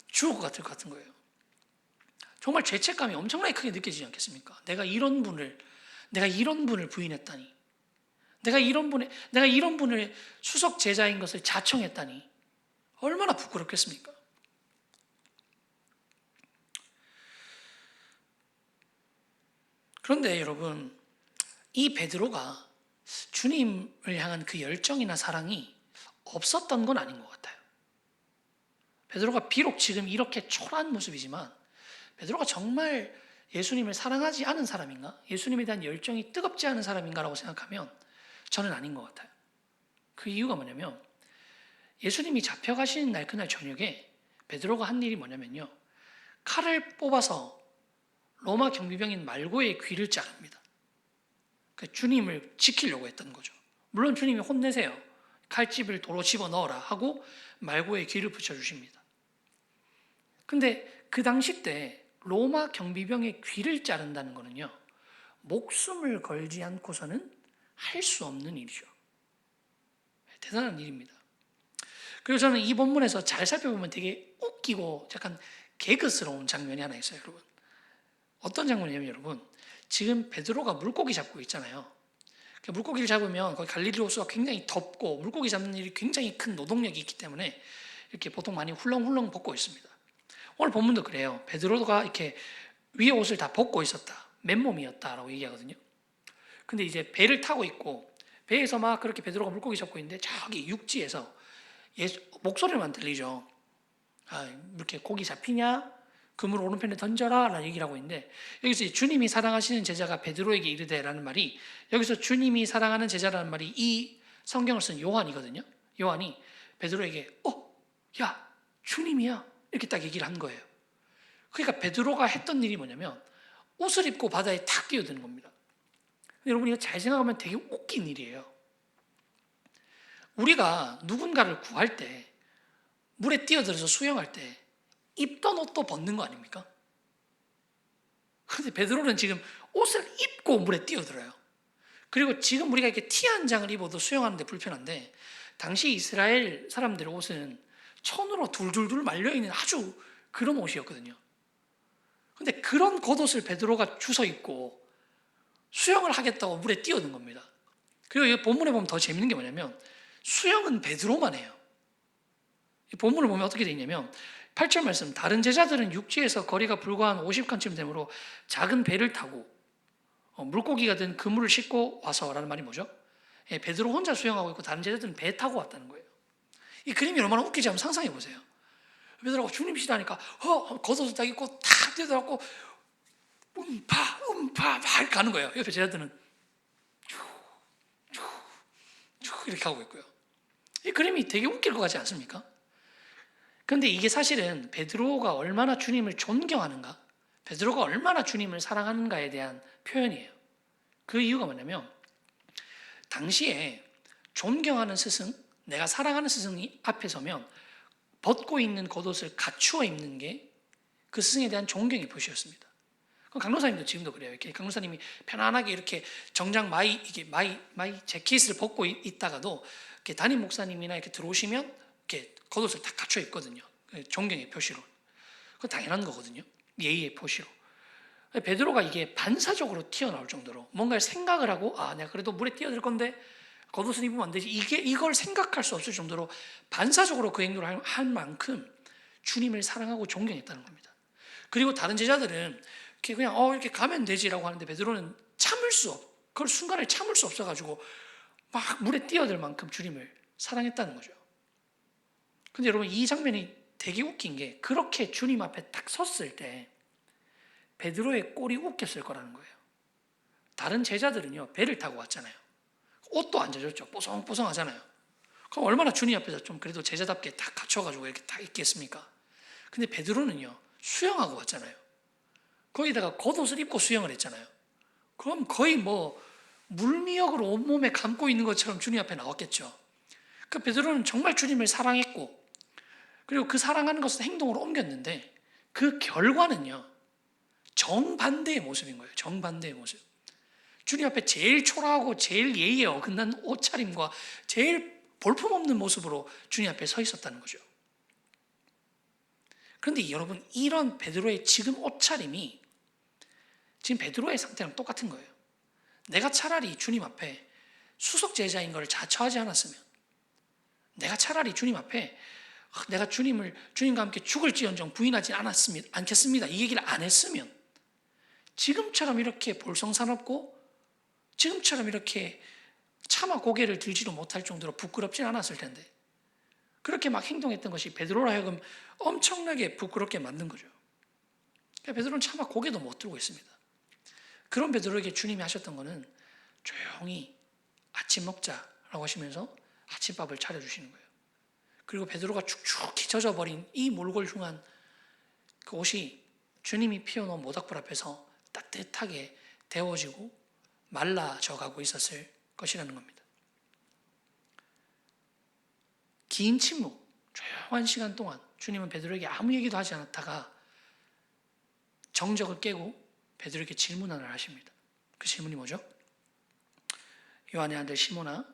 죽을 것 같은 거예요. 정말 죄책감이 엄청나게 크게 느껴지지 않겠습니까? 내가 이런 분을 부인했다니. 내가 이런 분의 수석 제자인 것을 자청했다니. 얼마나 부끄럽겠습니까? 그런데 여러분, 이 베드로가 주님을 향한 그 열정이나 사랑이 없었던 건 아닌 것 같아요. 베드로가 비록 지금 이렇게 초라한 모습이지만 베드로가 정말 예수님을 사랑하지 않은 사람인가? 예수님에 대한 열정이 뜨겁지 않은 사람인가라고 생각하면 저는 아닌 것 같아요. 그 이유가 뭐냐면 예수님이 잡혀가시는 날 그날 저녁에 베드로가 한 일이 뭐냐면요. 칼을 뽑아서 로마 경비병인 말고의 귀를 자릅니다. 주님을 지키려고 했던 거죠. 물론 주님이 혼내세요. 칼집을 도로 집어넣어라 하고 말고의 귀를 붙여주십니다. 근데 그 당시 때 로마 경비병의 귀를 자른다는 거는요. 목숨을 걸지 않고서는 할 수 없는 일이죠. 대단한 일입니다. 그리고 저는 이 본문에서 잘 살펴보면 되게 웃기고 약간 개그스러운 장면이 하나 있어요, 여러분. 어떤 장면이냐면 여러분, 지금 베드로가 물고기 잡고 있잖아요. 물고기를 잡으면 거기 갈릴리 호수가 굉장히 덥고 물고기 잡는 일이 굉장히 큰 노동력이 있기 때문에 이렇게 보통 많이 훌렁훌렁 벗고 있습니다. 오늘 본문도 그래요. 베드로가 이렇게 위에 옷을 다 벗고 있었다. 맨몸이었다라고 얘기하거든요. 근데 이제 배를 타고 있고 배에서 막 그렇게 베드로가 물고기 잡고 있는데 저기 육지에서 목소리만 들리죠. 이렇게 고기 잡히냐? 그물 오른편에 던져라 라는 얘기를 하고 있는데 여기서 주님이 사랑하시는 제자가 베드로에게 이르되 라는 말이 여기서 주님이 사랑하는 제자라는 말이 이 성경을 쓴 요한이거든요. 요한이 베드로에게 야 주님이야 이렇게 딱 얘기를 한 거예요. 그러니까 베드로가 했던 일이 뭐냐면 옷을 입고 바다에 탁 뛰어드는 겁니다. 여러분 이거 잘 생각하면 되게 웃긴 일이에요. 우리가 누군가를 구할 때 물에 뛰어들어서 수영할 때 입던 옷도 벗는 거 아닙니까? 그런데 베드로는 지금 옷을 입고 물에 뛰어들어요. 그리고 지금 우리가 이렇게 티 한 장을 입어도 수영하는데 불편한데 당시 이스라엘 사람들의 옷은 천으로 둘둘둘 말려있는 아주 그런 옷이었거든요. 근데 그런 겉옷을 베드로가 주워 입고 수영을 하겠다고 물에 뛰어든 겁니다. 그리고 이 본문에 보면 더 재밌는 게 뭐냐면 수영은 베드로만 해요. 이 본문을 보면 어떻게 되어 있냐면 8절 말씀, 다른 제자들은 육지에서 거리가 불과 한 50칸쯤 되므로 작은 배를 타고 물고기가 든 그물을 싣고 와서라는 말이 뭐죠? 베드로 혼자 수영하고 있고 다른 제자들은 배 타고 왔다는 거예요. 이 그림이 얼마나 웃기지 한번 상상해 보세요. 베드로가 주님이시다니까 겉옷을 딱 입고 탁 뛰어들어갖고 음파 막 가는 거예요. 옆에 제자들은 이렇게 하고 있고요. 이 그림이 되게 웃길 것 같지 않습니까? 그런데 이게 사실은 베드로가 얼마나 주님을 존경하는가, 베드로가 얼마나 주님을 사랑하는가에 대한 표현이에요. 그 이유가 뭐냐면 당시에 존경하는 스승, 내가 사랑하는 스승이 앞에 서면 벗고 있는 겉옷을 갖추어 입는 게 그 스승에 대한 존경의 표시였습니다. 강론사님도 지금도 그래요. 이렇게 강론사님이 편안하게 이렇게 정장 마이 재킷을 벗고 있다가도 이렇게 담임 목사님이나 이렇게 들어오시면 이렇게 겉옷을 다 갖춰 입거든요. 존경의 표시로. 그건 당연한 거거든요. 예의의 표시로. 베드로가 이게 반사적으로 튀어나올 정도로 뭔가를 생각을 하고 내가 그래도 물에 뛰어들 건데 겉옷을 입으면 안 되지. 이걸 생각할 수 없을 정도로 반사적으로 그 행동을 한 만큼 주님을 사랑하고 존경했다는 겁니다. 그리고 다른 제자들은 그냥 이렇게 가면 되지라고 하는데 베드로는 그걸 순간을 참을 수 없어가지고 막 물에 뛰어들 만큼 주님을 사랑했다는 거죠. 근데 여러분 이 장면이 되게 웃긴 게 그렇게 주님 앞에 딱 섰을 때 베드로의 꼴이 웃겼을 거라는 거예요. 다른 제자들은요 배를 타고 왔잖아요. 옷도 안 젖었죠. 뽀송뽀송하잖아요. 그럼 얼마나 주님 앞에서 좀 그래도 제자답게 딱 갖춰가지고 이렇게 딱 있겠습니까? 근데 베드로는요 수영하고 왔잖아요. 거기다가 겉옷을 입고 수영을 했잖아요. 그럼 거의 물미역으로 온몸에 감고 있는 것처럼 주님 앞에 나왔겠죠. 그 베드로는 정말 주님을 사랑했고 그리고 그 사랑하는 것을 행동으로 옮겼는데 그 결과는요 정반대의 모습인 거예요. 정반대의 모습. 주님 앞에 제일 초라하고 제일 예의에 어긋난 옷차림과 제일 볼품없는 모습으로 주님 앞에 서 있었다는 거죠. 그런데 여러분 이런 베드로의 지금 옷차림이 지금 베드로의 상태랑 똑같은 거예요. 내가 차라리 주님 앞에 수석 제자인 걸 자처하지 않았으면, 내가 차라리 주님 앞에 내가 주님과 함께 죽을지언정 부인하지 않겠습니다 이 얘기를 안 했으면 지금처럼 이렇게 볼성사납고 지금처럼 이렇게 차마 고개를 들지도 못할 정도로 부끄럽진 않았을 텐데 그렇게 막 행동했던 것이 베드로로 하여금 엄청나게 부끄럽게 만든 거죠. 그러니까 베드로는 차마 고개도 못 들고 있습니다. 그런 베드로에게 주님이 하셨던 것은 조용히 아침 먹자라고 하시면서 아침밥을 차려주시는 거예요. 그리고 베드로가 축축히 젖어버린 이 몰골흉한 그 옷이 주님이 피워놓은 모닥불 앞에서 따뜻하게 데워지고 말라져 가고 있었을 것이라는 겁니다. 긴 침묵, 조용한 시간 동안 주님은 베드로에게 아무 얘기도 하지 않았다가 정적을 깨고 베드로에게 질문 하나를 하십니다. 그 질문이 뭐죠? 요한의 아들 시몬아,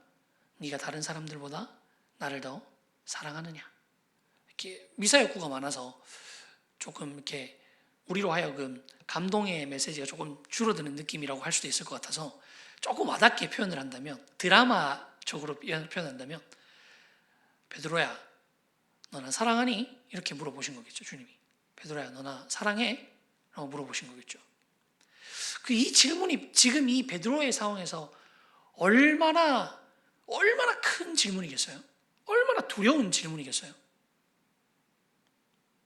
네가 다른 사람들보다 나를 더 사랑하느냐? 이렇게 미사역구가 많아서 조금 이렇게 우리로 하여금 감동의 메시지가 조금 줄어드는 느낌이라고 할 수도 있을 것 같아서 조금 와닿게 표현을 한다면, 드라마적으로 표현한다면, 베드로야, 너 나 사랑하니? 이렇게 물어보신 거겠죠, 주님이. 베드로야, 너 나 사랑해? 라고 물어보신 거겠죠. 이 질문이 지금 이 베드로의 상황에서 얼마나 큰 질문이겠어요? 얼마나 두려운 질문이겠어요?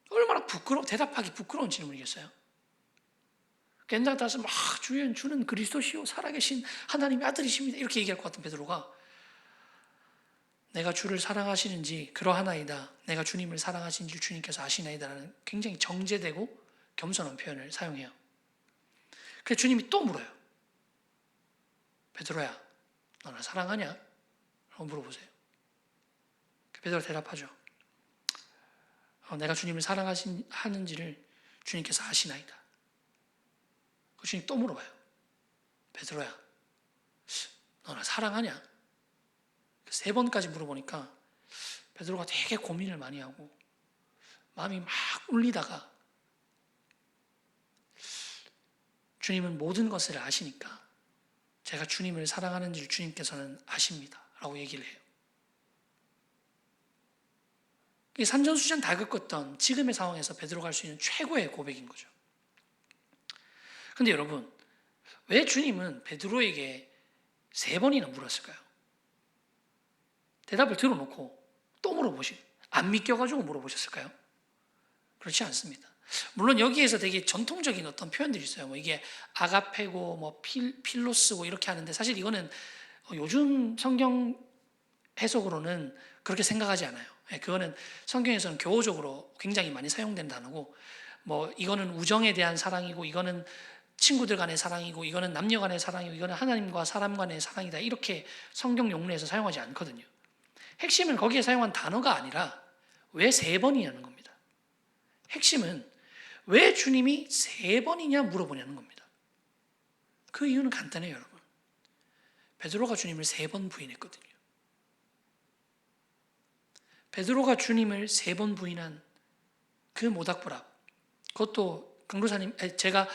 얼마나 대답하기 부끄러운 질문이겠어요? 겐장 따서 막 주는 그리스도시요 살아계신 하나님의 아들이십니다 이렇게 얘기할 것 같은 베드로가 내가 주를 사랑하시는지 그러하나이다, 내가 주님을 사랑하시는지 주님께서 아시나이다라는 굉장히 정제되고 겸손한 표현을 사용해요. 그래서 주님이 또 물어요. 베드로야, 너 나 사랑하냐? 라고 물어보세요. 베드로가 대답하죠. 내가 주님을 사랑하는지를 주님께서 아시나이다. 그 주님 또 물어봐요. 베드로야, 너 나 사랑하냐? 3번까지 물어보니까 베드로가 되게 고민을 많이 하고 마음이 막 울리다가 주님은 모든 것을 아시니까 제가 주님을 사랑하는지를 주님께서는 아십니다 라고 얘기를 해요. 산전수전 다 겪었던 지금의 상황에서 베드로가 할 수 있는 최고의 고백인 거죠. 근데 여러분, 왜 주님은 베드로에게 3번이나 물었을까요? 대답을 들어놓고 또 안 믿겨가지고 물어보셨을까요? 그렇지 않습니다. 물론 여기에서 되게 전통적인 어떤 표현들이 있어요. 이게 아가페고 필로스고 이렇게 하는데 사실 이거는 요즘 성경 해석으로는 그렇게 생각하지 않아요. 그거는 성경에서는 교호적으로 굉장히 많이 사용된 단어고 이거는 우정에 대한 사랑이고 이거는 친구들 간의 사랑이고 이거는 남녀 간의 사랑이고 이거는 하나님과 사람 간의 사랑이다 이렇게 성경 용례에서 사용하지 않거든요. 핵심은 거기에 사용한 단어가 아니라 왜 3번이냐는 겁니다. 핵심은 왜 주님이 3번이냐 물어보냐는 겁니다. 그 이유는 간단해요, 여러분. 베드로가 주님을 3번 부인했거든요. 베드로가 주님을 3번 부인한 그 모닥불 앞, 그것도 강도사님, 제가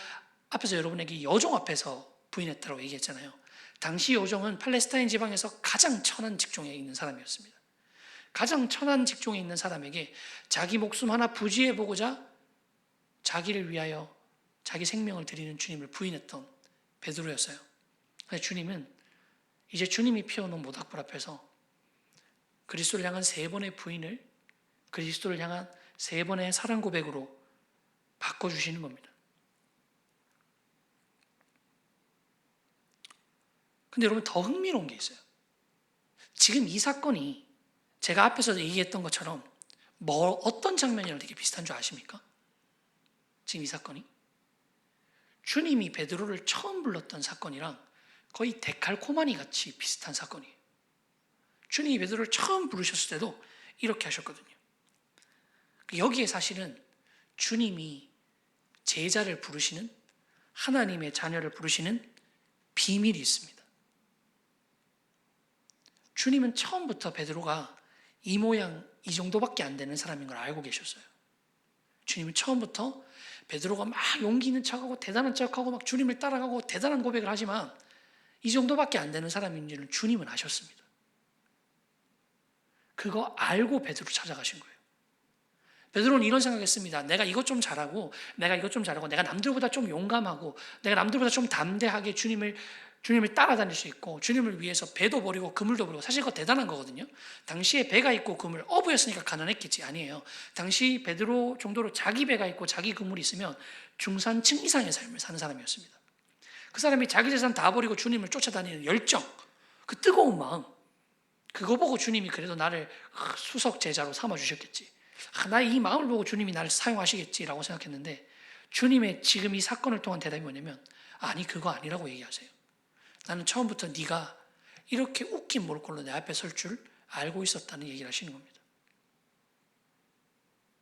앞에서 여러분에게 여종 앞에서 부인했다고 얘기했잖아요. 당시 여종은 팔레스타인 지방에서 가장 천한 직종에 있는 사람이었습니다. 가장 천한 직종에 있는 사람에게 자기 목숨 하나 부지해보고자 자기를 위하여 자기 생명을 드리는 주님을 부인했던 베드로였어요. 그래서 주님은 이제 주님이 피워놓은 모닥불 앞에서 그리스도를 향한 3번의 부인을 그리스도를 향한 3번의 사랑 고백으로 바꿔주시는 겁니다. 근데 여러분, 더 흥미로운 게 있어요. 지금 이 사건이 제가 앞에서 얘기했던 것처럼 어떤 장면이랑 되게 비슷한 줄 아십니까? 지금 이 사건이 주님이 베드로를 처음 불렀던 사건이랑 거의 데칼코마니 같이 비슷한 사건이에요. 주님이 베드로를 처음 부르셨을 때도 이렇게 하셨거든요. 여기에 사실은 주님이 제자를 부르시는, 하나님의 자녀를 부르시는 비밀이 있습니다. 주님은 처음부터 베드로가 이 모양, 이 정도밖에 안 되는 사람인 걸 알고 계셨어요. 주님은 처음부터 베드로가 막 용기 있는 척하고 대단한 척하고 막 주님을 따라가고 대단한 고백을 하지만 이 정도밖에 안 되는 사람인 줄은 주님은 아셨습니다. 그거 알고 베드로 찾아가신 거예요. 베드로는 이런 생각했습니다. 내가 이것 좀 잘하고 내가 남들보다 좀 용감하고 내가 남들보다 좀 담대하게 주님을 주님을 따라다닐 수 있고 주님을 위해서 배도 버리고 그물도 버리고, 사실 그거 대단한 거거든요. 당시에 배가 있고 그물, 어부였으니까 가난했겠지. 아니에요. 당시 베드로 정도로 자기 배가 있고 자기 그물이 있으면 중산층 이상의 삶을 사는 사람이었습니다. 그 사람이 자기 재산 다 버리고 주님을 쫓아다니는 열정, 그 뜨거운 마음, 그거 보고 주님이 그래도 나를 수석 제자로 삼아주셨겠지. 나의 이 마음을 보고 주님이 나를 사용하시겠지라고 생각했는데, 주님의 지금 이 사건을 통한 대답이 뭐냐면, 아니 그거 아니라고 얘기하세요. 나는 처음부터 네가 이렇게 웃긴 몰골로 내 앞에 설 줄 알고 있었다는 얘기를 하시는 겁니다.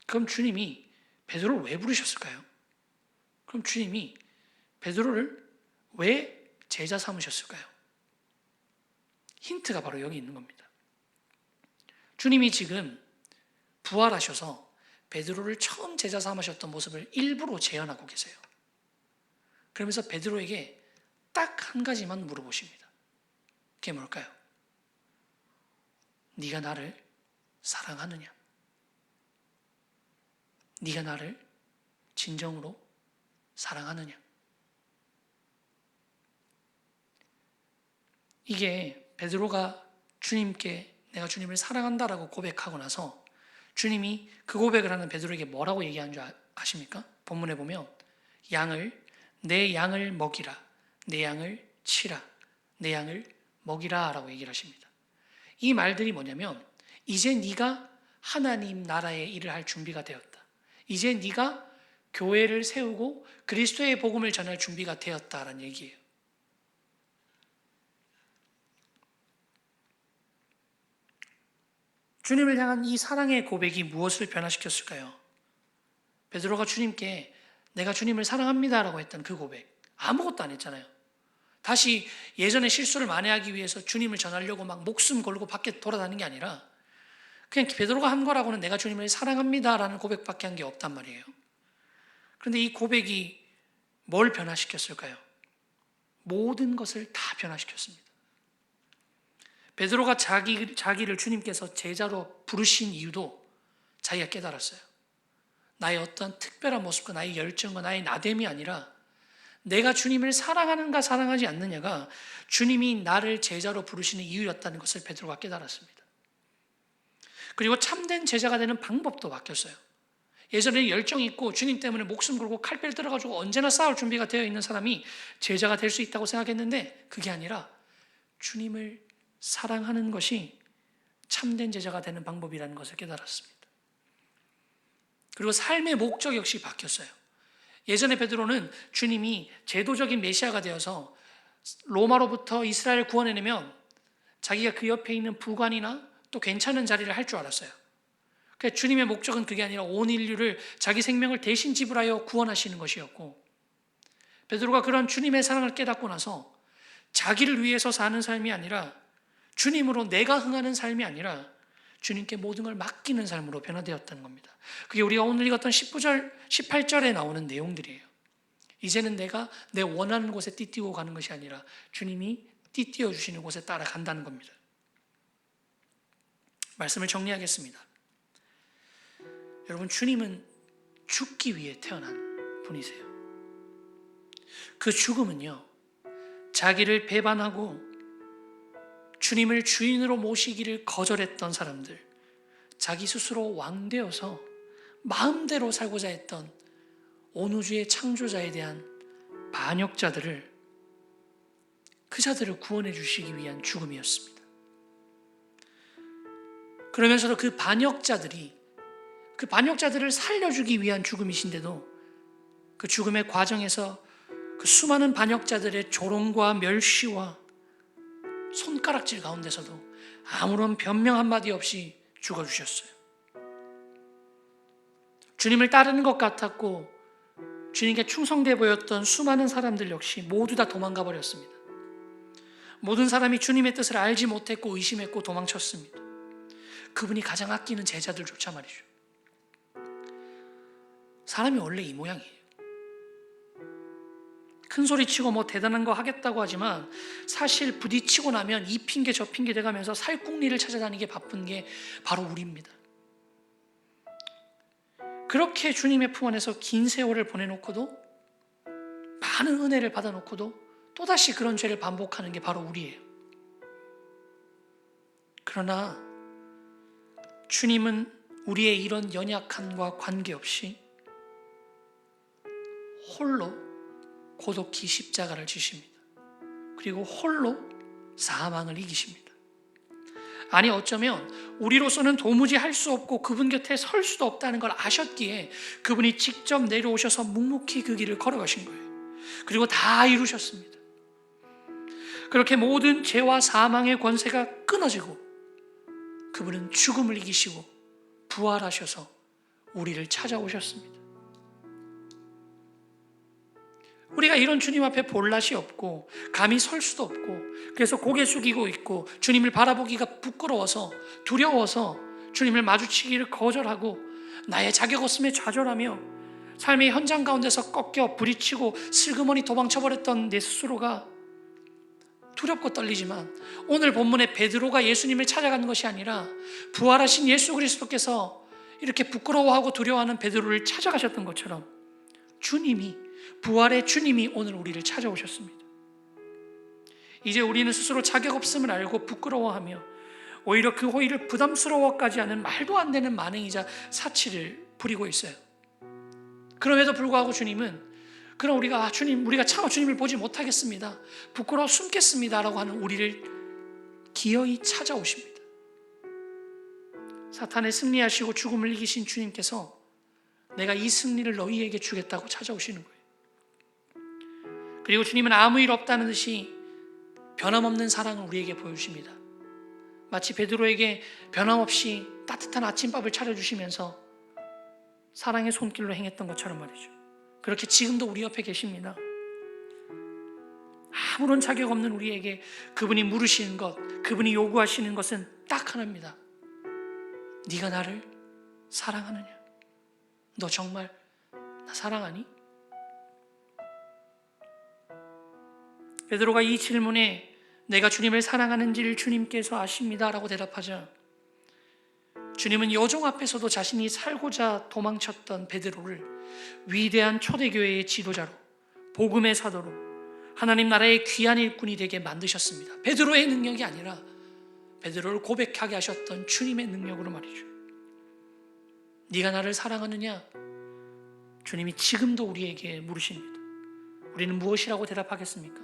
그럼 주님이 베드로를 왜 부르셨을까요? 그럼 주님이 베드로를 왜 제자 삼으셨을까요? 힌트가 바로 여기 있는 겁니다. 주님이 지금 부활하셔서 베드로를 처음 제자 삼으셨던 모습을 일부러 재현하고 계세요. 그러면서 베드로에게 딱 한 가지만 물어보십니다. 그게 뭘까요? 네가 나를 사랑하느냐? 네가 나를 진정으로 사랑하느냐? 이게 베드로가 주님께 내가 주님을 사랑한다라고 고백하고 나서 주님이 그 고백을 하는 베드로에게 뭐라고 얘기한 줄 아십니까? 본문에 보면 내 양을 먹이라, 내 양을 치라, 내 양을 먹이라 라고 얘기를 하십니다. 이 말들이 뭐냐면, 이제 네가 하나님 나라의 일을 할 준비가 되었다. 이제 네가 교회를 세우고 그리스도의 복음을 전할 준비가 되었다라는 얘기예요. 주님을 향한 이 사랑의 고백이 무엇을 변화시켰을까요? 베드로가 주님께 내가 주님을 사랑합니다라고 했던 그 고백, 아무것도 안 했잖아요. 다시 예전에 실수를 만회하기 위해서 주님을 전하려고 막 목숨 걸고 밖에 돌아다니는 게 아니라 그냥 베드로가 한 거라고는 내가 주님을 사랑합니다라는 고백밖에 한 게 없단 말이에요. 그런데 이 고백이 뭘 변화시켰을까요? 모든 것을 다 변화시켰습니다. 베드로가 자기를 주님께서 제자로 부르신 이유도 자기가 깨달았어요. 나의 어떤 특별한 모습과 나의 열정과 나의 나됨이 아니라 내가 주님을 사랑하는가 사랑하지 않느냐가 주님이 나를 제자로 부르시는 이유였다는 것을 베드로가 깨달았습니다. 그리고 참된 제자가 되는 방법도 바뀌었어요. 예전에 열정 있고 주님 때문에 목숨 걸고 칼뺄 들어가지고 언제나 싸울 준비가 되어 있는 사람이 제자가 될 수 있다고 생각했는데, 그게 아니라 주님을 사랑하는 것이 참된 제자가 되는 방법이라는 것을 깨달았습니다. 그리고 삶의 목적 역시 바뀌었어요. 예전에 베드로는 주님이 제도적인 메시아가 되어서 로마로부터 이스라엘을 구원해내면 자기가 그 옆에 있는 부관이나 또 괜찮은 자리를 할 줄 알았어요. 그러니까 주님의 목적은 그게 아니라 온 인류를 자기 생명을 대신 지불하여 구원하시는 것이었고, 베드로가 그런 주님의 사랑을 깨닫고 나서 자기를 위해서 사는 삶이 아니라 주님으로 내가 흥하는 삶이 아니라 주님께 모든 걸 맡기는 삶으로 변화되었다는 겁니다. 그게 우리가 오늘 읽었던 19절, 18절에 나오는 내용들이에요. 이제는 내가 내 원하는 곳에 띠띠고 가는 것이 아니라 주님이 띠띠어 주시는 곳에 따라간다는 겁니다. 말씀을 정리하겠습니다. 여러분, 주님은 죽기 위해 태어난 분이세요. 그 죽음은요, 자기를 배반하고 주님을 주인으로 모시기를 거절했던 사람들, 자기 스스로 왕되어서 마음대로 살고자 했던 온 우주의 창조자에 대한 반역자들을, 그 자들을 구원해 주시기 위한 죽음이었습니다. 그러면서도 그 반역자들을 살려주기 위한 죽음이신데도 그 죽음의 과정에서 그 수많은 반역자들의 조롱과 멸시와 손가락질 가운데서도 아무런 변명 한마디 없이 죽어주셨어요. 주님을 따르는 것 같았고 주님께 충성돼 보였던 수많은 사람들 역시 모두 다 도망가 버렸습니다. 모든 사람이 주님의 뜻을 알지 못했고 의심했고 도망쳤습니다. 그분이 가장 아끼는 제자들조차 말이죠. 사람이 원래 이 모양이에요. 큰 소리 치고 뭐 대단한 거 하겠다고 하지만 사실 부딪히고 나면 이 핑계 저 핑계 돼가면서 살궁리를 찾아다니게 바쁜 게 바로 우리입니다. 그렇게 주님의 품 안에서 긴 세월을 보내놓고도, 많은 은혜를 받아놓고도 또다시 그런 죄를 반복하는 게 바로 우리예요. 그러나 주님은 우리의 이런 연약함과 관계없이 홀로 고독히 십자가를 지십니다. 그리고 홀로 사망을 이기십니다. 아니 어쩌면 우리로서는 도무지 할 수 없고 그분 곁에 설 수도 없다는 걸 아셨기에 그분이 직접 내려오셔서 묵묵히 그 길을 걸어가신 거예요. 그리고 다 이루셨습니다. 그렇게 모든 죄와 사망의 권세가 끊어지고 그분은 죽음을 이기시고 부활하셔서 우리를 찾아오셨습니다. 우리가 이런 주님 앞에 볼낯이 없고 감히 설 수도 없고 그래서 고개 숙이고 있고 주님을 바라보기가 부끄러워서 두려워서 주님을 마주치기를 거절하고 나의 자격 없음에 좌절하며 삶의 현장 가운데서 꺾여 부딪히고 슬그머니 도망쳐버렸던 내 스스로가 두렵고 떨리지만 오늘 본문의 베드로가 예수님을 찾아가는 것이 아니라 부활하신 예수 그리스도께서 이렇게 부끄러워하고 두려워하는 베드로를 찾아가셨던 것처럼 주님이 부활의 주님이 오늘 우리를 찾아오셨습니다. 이제 우리는 스스로 자격 없음을 알고 부끄러워하며 오히려 그 호의를 부담스러워까지 하는 말도 안 되는 만행이자 사치를 부리고 있어요. 그럼에도 불구하고 주님은 그럼 우리가 우리가 차마 주님을 보지 못하겠습니다, 부끄러워 숨겠습니다 라고 하는 우리를 기어이 찾아오십니다. 사탄의 승리하시고 죽음을 이기신 주님께서 내가 이 승리를 너희에게 주겠다고 찾아오시는 거예요. 그리고 주님은 아무 일 없다는 듯이 변함없는 사랑을 우리에게 보여주십니다. 마치 베드로에게 변함없이 따뜻한 아침밥을 차려주시면서 사랑의 손길로 행했던 것처럼 말이죠. 그렇게 지금도 우리 옆에 계십니다. 아무런 자격 없는 우리에게 그분이 물으시는 것, 그분이 요구하시는 것은 딱 하나입니다. 네가 나를 사랑하느냐? 너 정말 나 사랑하니? 베드로가 이 질문에 내가 주님을 사랑하는지를 주님께서 아십니다 라고 대답하자 주님은 여종 앞에서도 자신이 살고자 도망쳤던 베드로를 위대한 초대교회의 지도자로, 복음의 사도로, 하나님 나라의 귀한 일꾼이 되게 만드셨습니다. 베드로의 능력이 아니라 베드로를 고백하게 하셨던 주님의 능력으로 말이죠. 네가 나를 사랑하느냐? 주님이 지금도 우리에게 물으십니다. 우리는 무엇이라고 대답하겠습니까?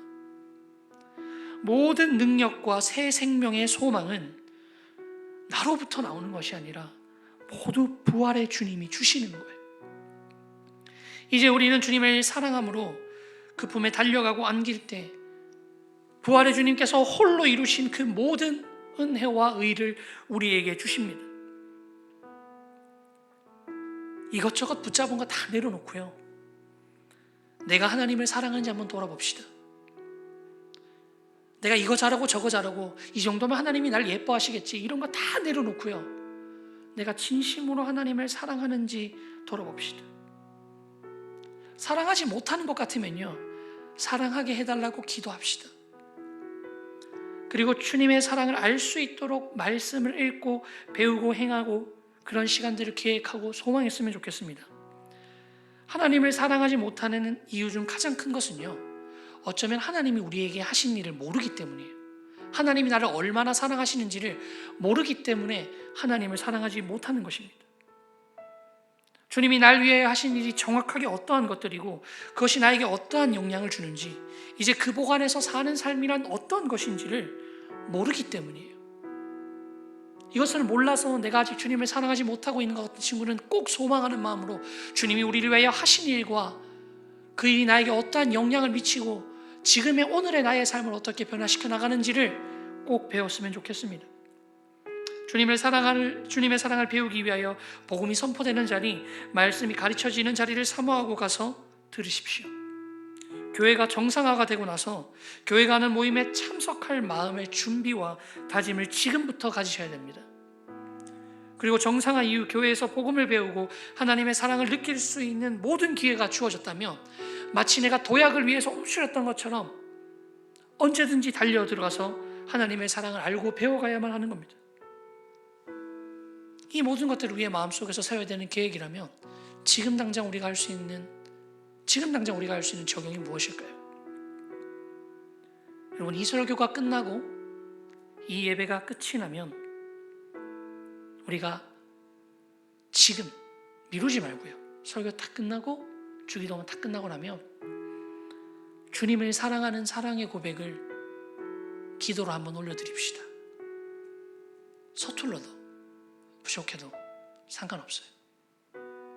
모든 능력과 새 생명의 소망은 나로부터 나오는 것이 아니라 모두 부활의 주님이 주시는 거예요. 이제 우리는 주님을 사랑함으로 그 품에 달려가고 안길 때 부활의 주님께서 홀로 이루신 그 모든 은혜와 의를 우리에게 주십니다. 이것저것 붙잡은 거 다 내려놓고요, 내가 하나님을 사랑하는지 한번 돌아봅시다. 내가 이거 잘하고 저거 잘하고 이 정도면 하나님이 날 예뻐하시겠지, 이런 거 다 내려놓고요, 내가 진심으로 하나님을 사랑하는지 돌아봅시다. 사랑하지 못하는 것 같으면요, 사랑하게 해달라고 기도합시다. 그리고 주님의 사랑을 알 수 있도록 말씀을 읽고 배우고 행하고 그런 시간들을 계획하고 소망했으면 좋겠습니다. 하나님을 사랑하지 못하는 이유 중 가장 큰 것은요, 어쩌면 하나님이 우리에게 하신 일을 모르기 때문이에요. 하나님이 나를 얼마나 사랑하시는지를 모르기 때문에 하나님을 사랑하지 못하는 것입니다. 주님이 날 위해 하신 일이 정확하게 어떠한 것들이고 그것이 나에게 어떠한 영향을 주는지, 이제 그 복 안에서 사는 삶이란 어떤 것인지를 모르기 때문이에요. 이것을 몰라서 내가 아직 주님을 사랑하지 못하고 있는 것 같은 친구는 꼭 소망하는 마음으로 주님이 우리를 위하여 하신 일과 그 일이 나에게 어떠한 영향을 미치고 지금의 오늘의 나의 삶을 어떻게 변화시켜 나가는지를 꼭 배웠으면 좋겠습니다. 주님의 사랑을 배우기 위하여 복음이 선포되는 자리, 말씀이 가르쳐지는 자리를 사모하고 가서 들으십시오. 교회가 정상화가 되고 나서 교회가 하는 모임에 참석할 마음의 준비와 다짐을 지금부터 가지셔야 됩니다. 그리고 정상화 이후 교회에서 복음을 배우고 하나님의 사랑을 느낄 수 있는 모든 기회가 주어졌다면 마치 내가 도약을 위해서 움츠렸던 것처럼 언제든지 달려 들어가서 하나님의 사랑을 알고 배워가야만 하는 겁니다. 이 모든 것들을 우리의 마음속에서 세워야 되는 계획이라면 지금 당장 우리가 할 수 있는 적용이 무엇일까요? 여러분, 이 설교가 끝나고 이 예배가 끝이 나면 우리가 지금 미루지 말고요, 설교 다 끝나고 주기도문 다 끝나고 나면 주님을 사랑하는 사랑의 고백을 기도로 한번 올려드립시다. 서툴러도 부족해도 상관없어요.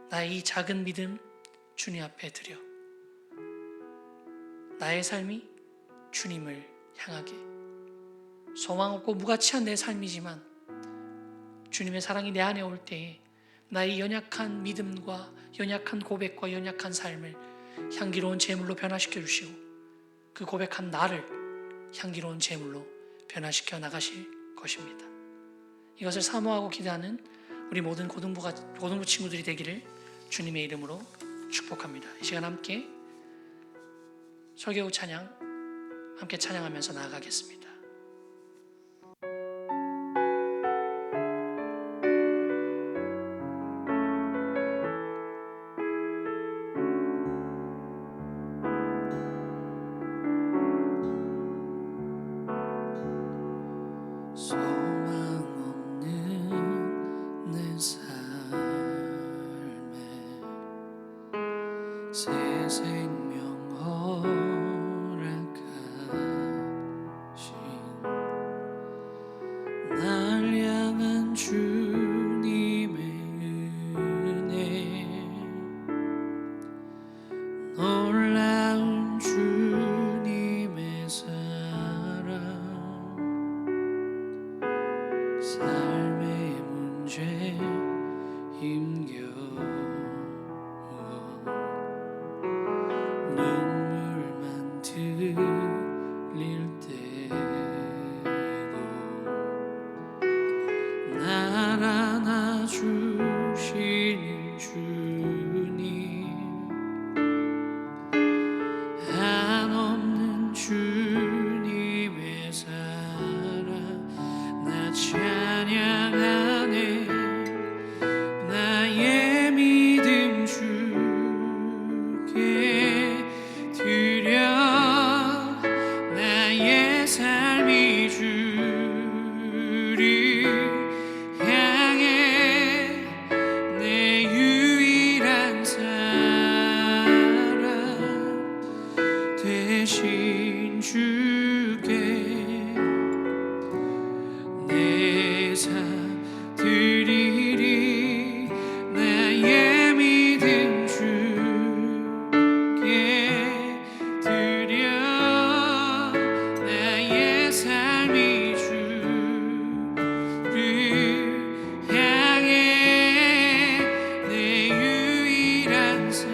나의 이 작은 믿음 주님 앞에 드려 나의 삶이 주님을 향하게, 소망 없고 무가치한 내 삶이지만 주님의 사랑이 내 안에 올 때에 나의 연약한 믿음과 연약한 고백과 연약한 삶을 향기로운 제물로 변화시켜 주시고, 그 고백한 나를 향기로운 제물로 변화시켜 나가실 것입니다. 이것을 사모하고 기대하는 우리 모든 고등부 친구들이 되기를 주님의 이름으로 축복합니다. 이 시간 함께 설교 찬양 함께 찬양하면서 나아가겠습니다. 소망 없는 내 삶에 새 생명 허락하신 날 향한 주님의 은혜, 놀라운 주님의 사랑, 삶의 문제 힘겨워 눈물만 흘릴 때도 날 안아주시는 주님, 한없는 주님의 사랑 나 찬양하네. 나의 믿음 주께 드려 나의 삶이 주를 향해 내 유일한 사랑 되신 주께 내 삶 드리리. 나의 믿음 주께 드려 나의 삶이 주를 향해 내 유일한 사랑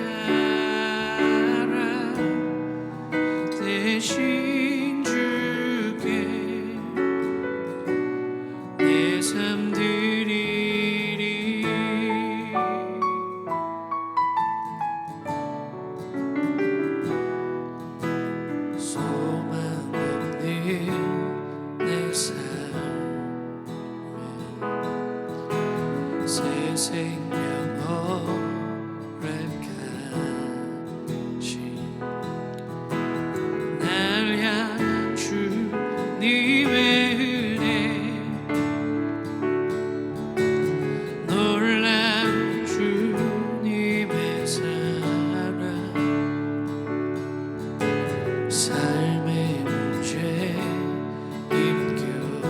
되신 주께 내 삶 드리리. 소망 없는 내 삶에 새 생명 허락하신 날 향한 주님의 은혜, 놀라운 주님의 사랑, 삶의 문제 힘겨워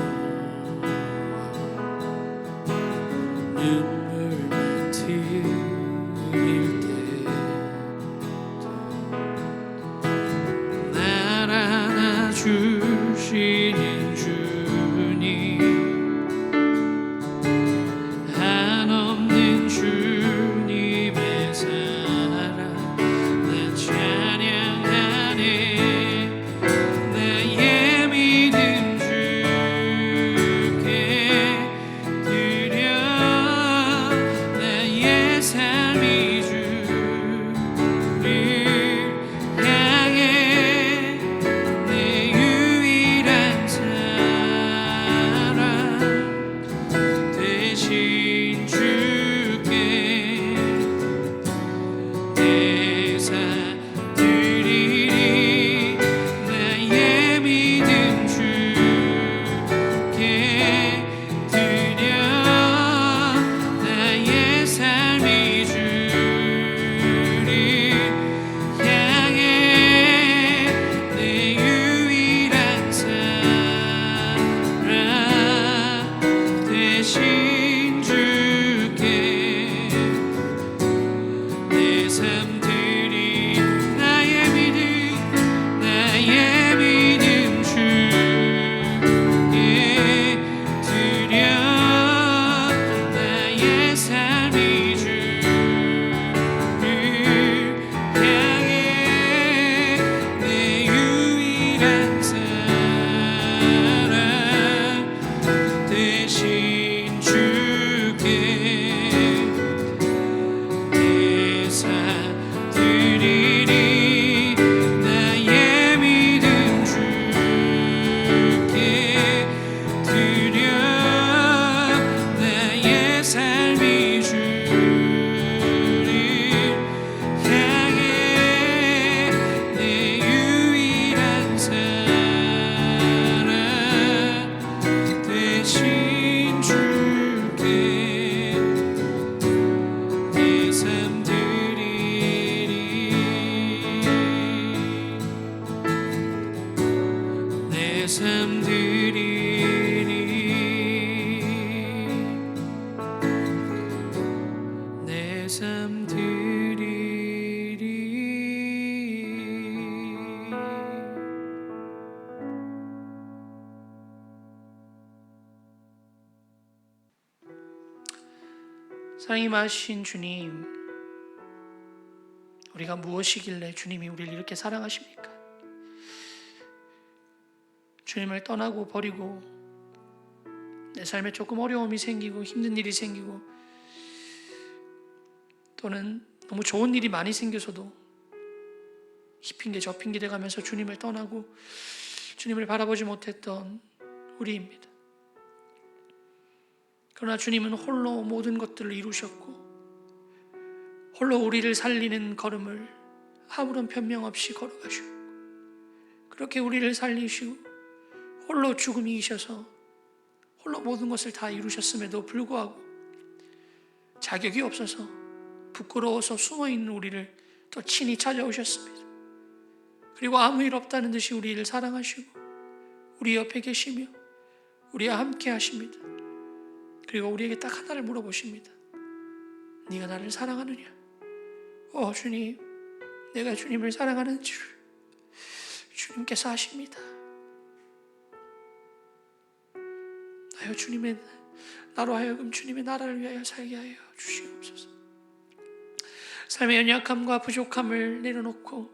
눈물만 흘릴 때도 날 안아주시는 주님, 한없는 주님의 사랑 나 찬양하네. 나의 믿음 주께 드려 삶이 주를 향해 내 유일한 사랑 대신 주께 내 삶 드리리 나의 믿음 주께 드려 나의 삶이 주를 향해 내 유일한 사랑 대신 주께 내 삶 드리리 내 삶 드리리 내 삶 드리리 사랑이 많으신 주님, 우리가 무엇이길래 주님이 우리를 이렇게 사랑하십니까? 주님을 떠나고 버리고 내 삶에 조금 어려움이 생기고 힘든 일이 생기고 또는 너무 좋은 일이 많이 생겨서도 이 핑계 저 핑계 대가면서 주님을 떠나고 주님을 바라보지 못했던 우리입니다. 그러나 주님은 홀로 모든 것들을 이루셨고 홀로 우리를 살리는 걸음을 아무런 변명 없이 걸어가시고 그렇게 우리를 살리시고 홀로 죽음이 이셔서 홀로 모든 것을 다 이루셨음에도 불구하고 자격이 없어서 부끄러워서 숨어있는 우리를 더 친히 찾아오셨습니다. 그리고 아무 일 없다는 듯이 우리를 사랑하시고 우리 옆에 계시며 우리와 함께 하십니다. 그리고 우리에게 딱 하나를 물어보십니다. 네가 나를 사랑하느냐? 주님, 내가 주님을 사랑하는 줄 주님께서 아십니다. 나로 하여금 주님의 나라를 위하여 살게 하여 주시옵소서. 삶의 연약함과 부족함을 내려놓고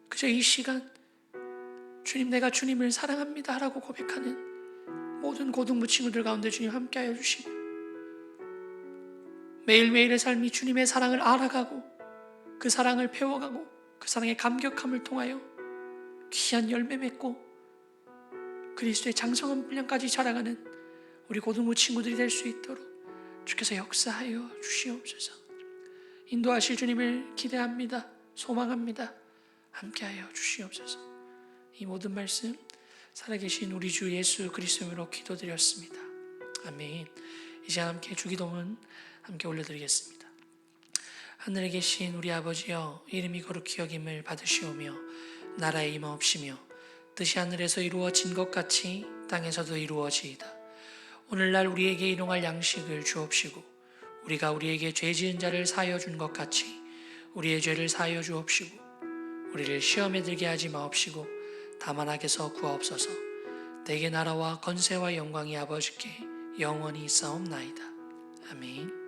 그저 이 시간 주님, 내가 주님을 사랑합니다 라고 고백하는 모든 고등부 친구들 가운데 주님 함께하여 주시며 매일매일의 삶이 주님의 사랑을 알아가고 그 사랑을 배워가고 그 사랑의 감격함을 통하여 귀한 열매 맺고 그리스도의 장성한 분량까지 자라가는 우리 고등부 친구들이 될 수 있도록 주께서 역사하여 주시옵소서. 인도하실 주님을 기대합니다. 소망합니다. 함께하여 주시옵소서. 이 모든 말씀 살아계신 우리 주 예수 그리스도로 기도드렸습니다. 아멘. 이제 함께 주기도문 함께 올려드리겠습니다. 하늘에 계신 우리 아버지여, 이름이 거룩히 여김을 받으시오며 나라에 임하옵시며 뜻이 하늘에서 이루어진 것 같이 땅에서도 이루어지이다. 오늘날 우리에게 일용할 양식을 주옵시고 우리가 우리에게 죄 지은 자를 사하여 준 것 같이 우리의 죄를 사하여 주옵시고 우리를 시험에 들게 하지 마옵시고 다만 악에서 구하옵소서. 내게 나라와 권세와 영광이 아버지께 영원히 있사옵나이다. 아멘.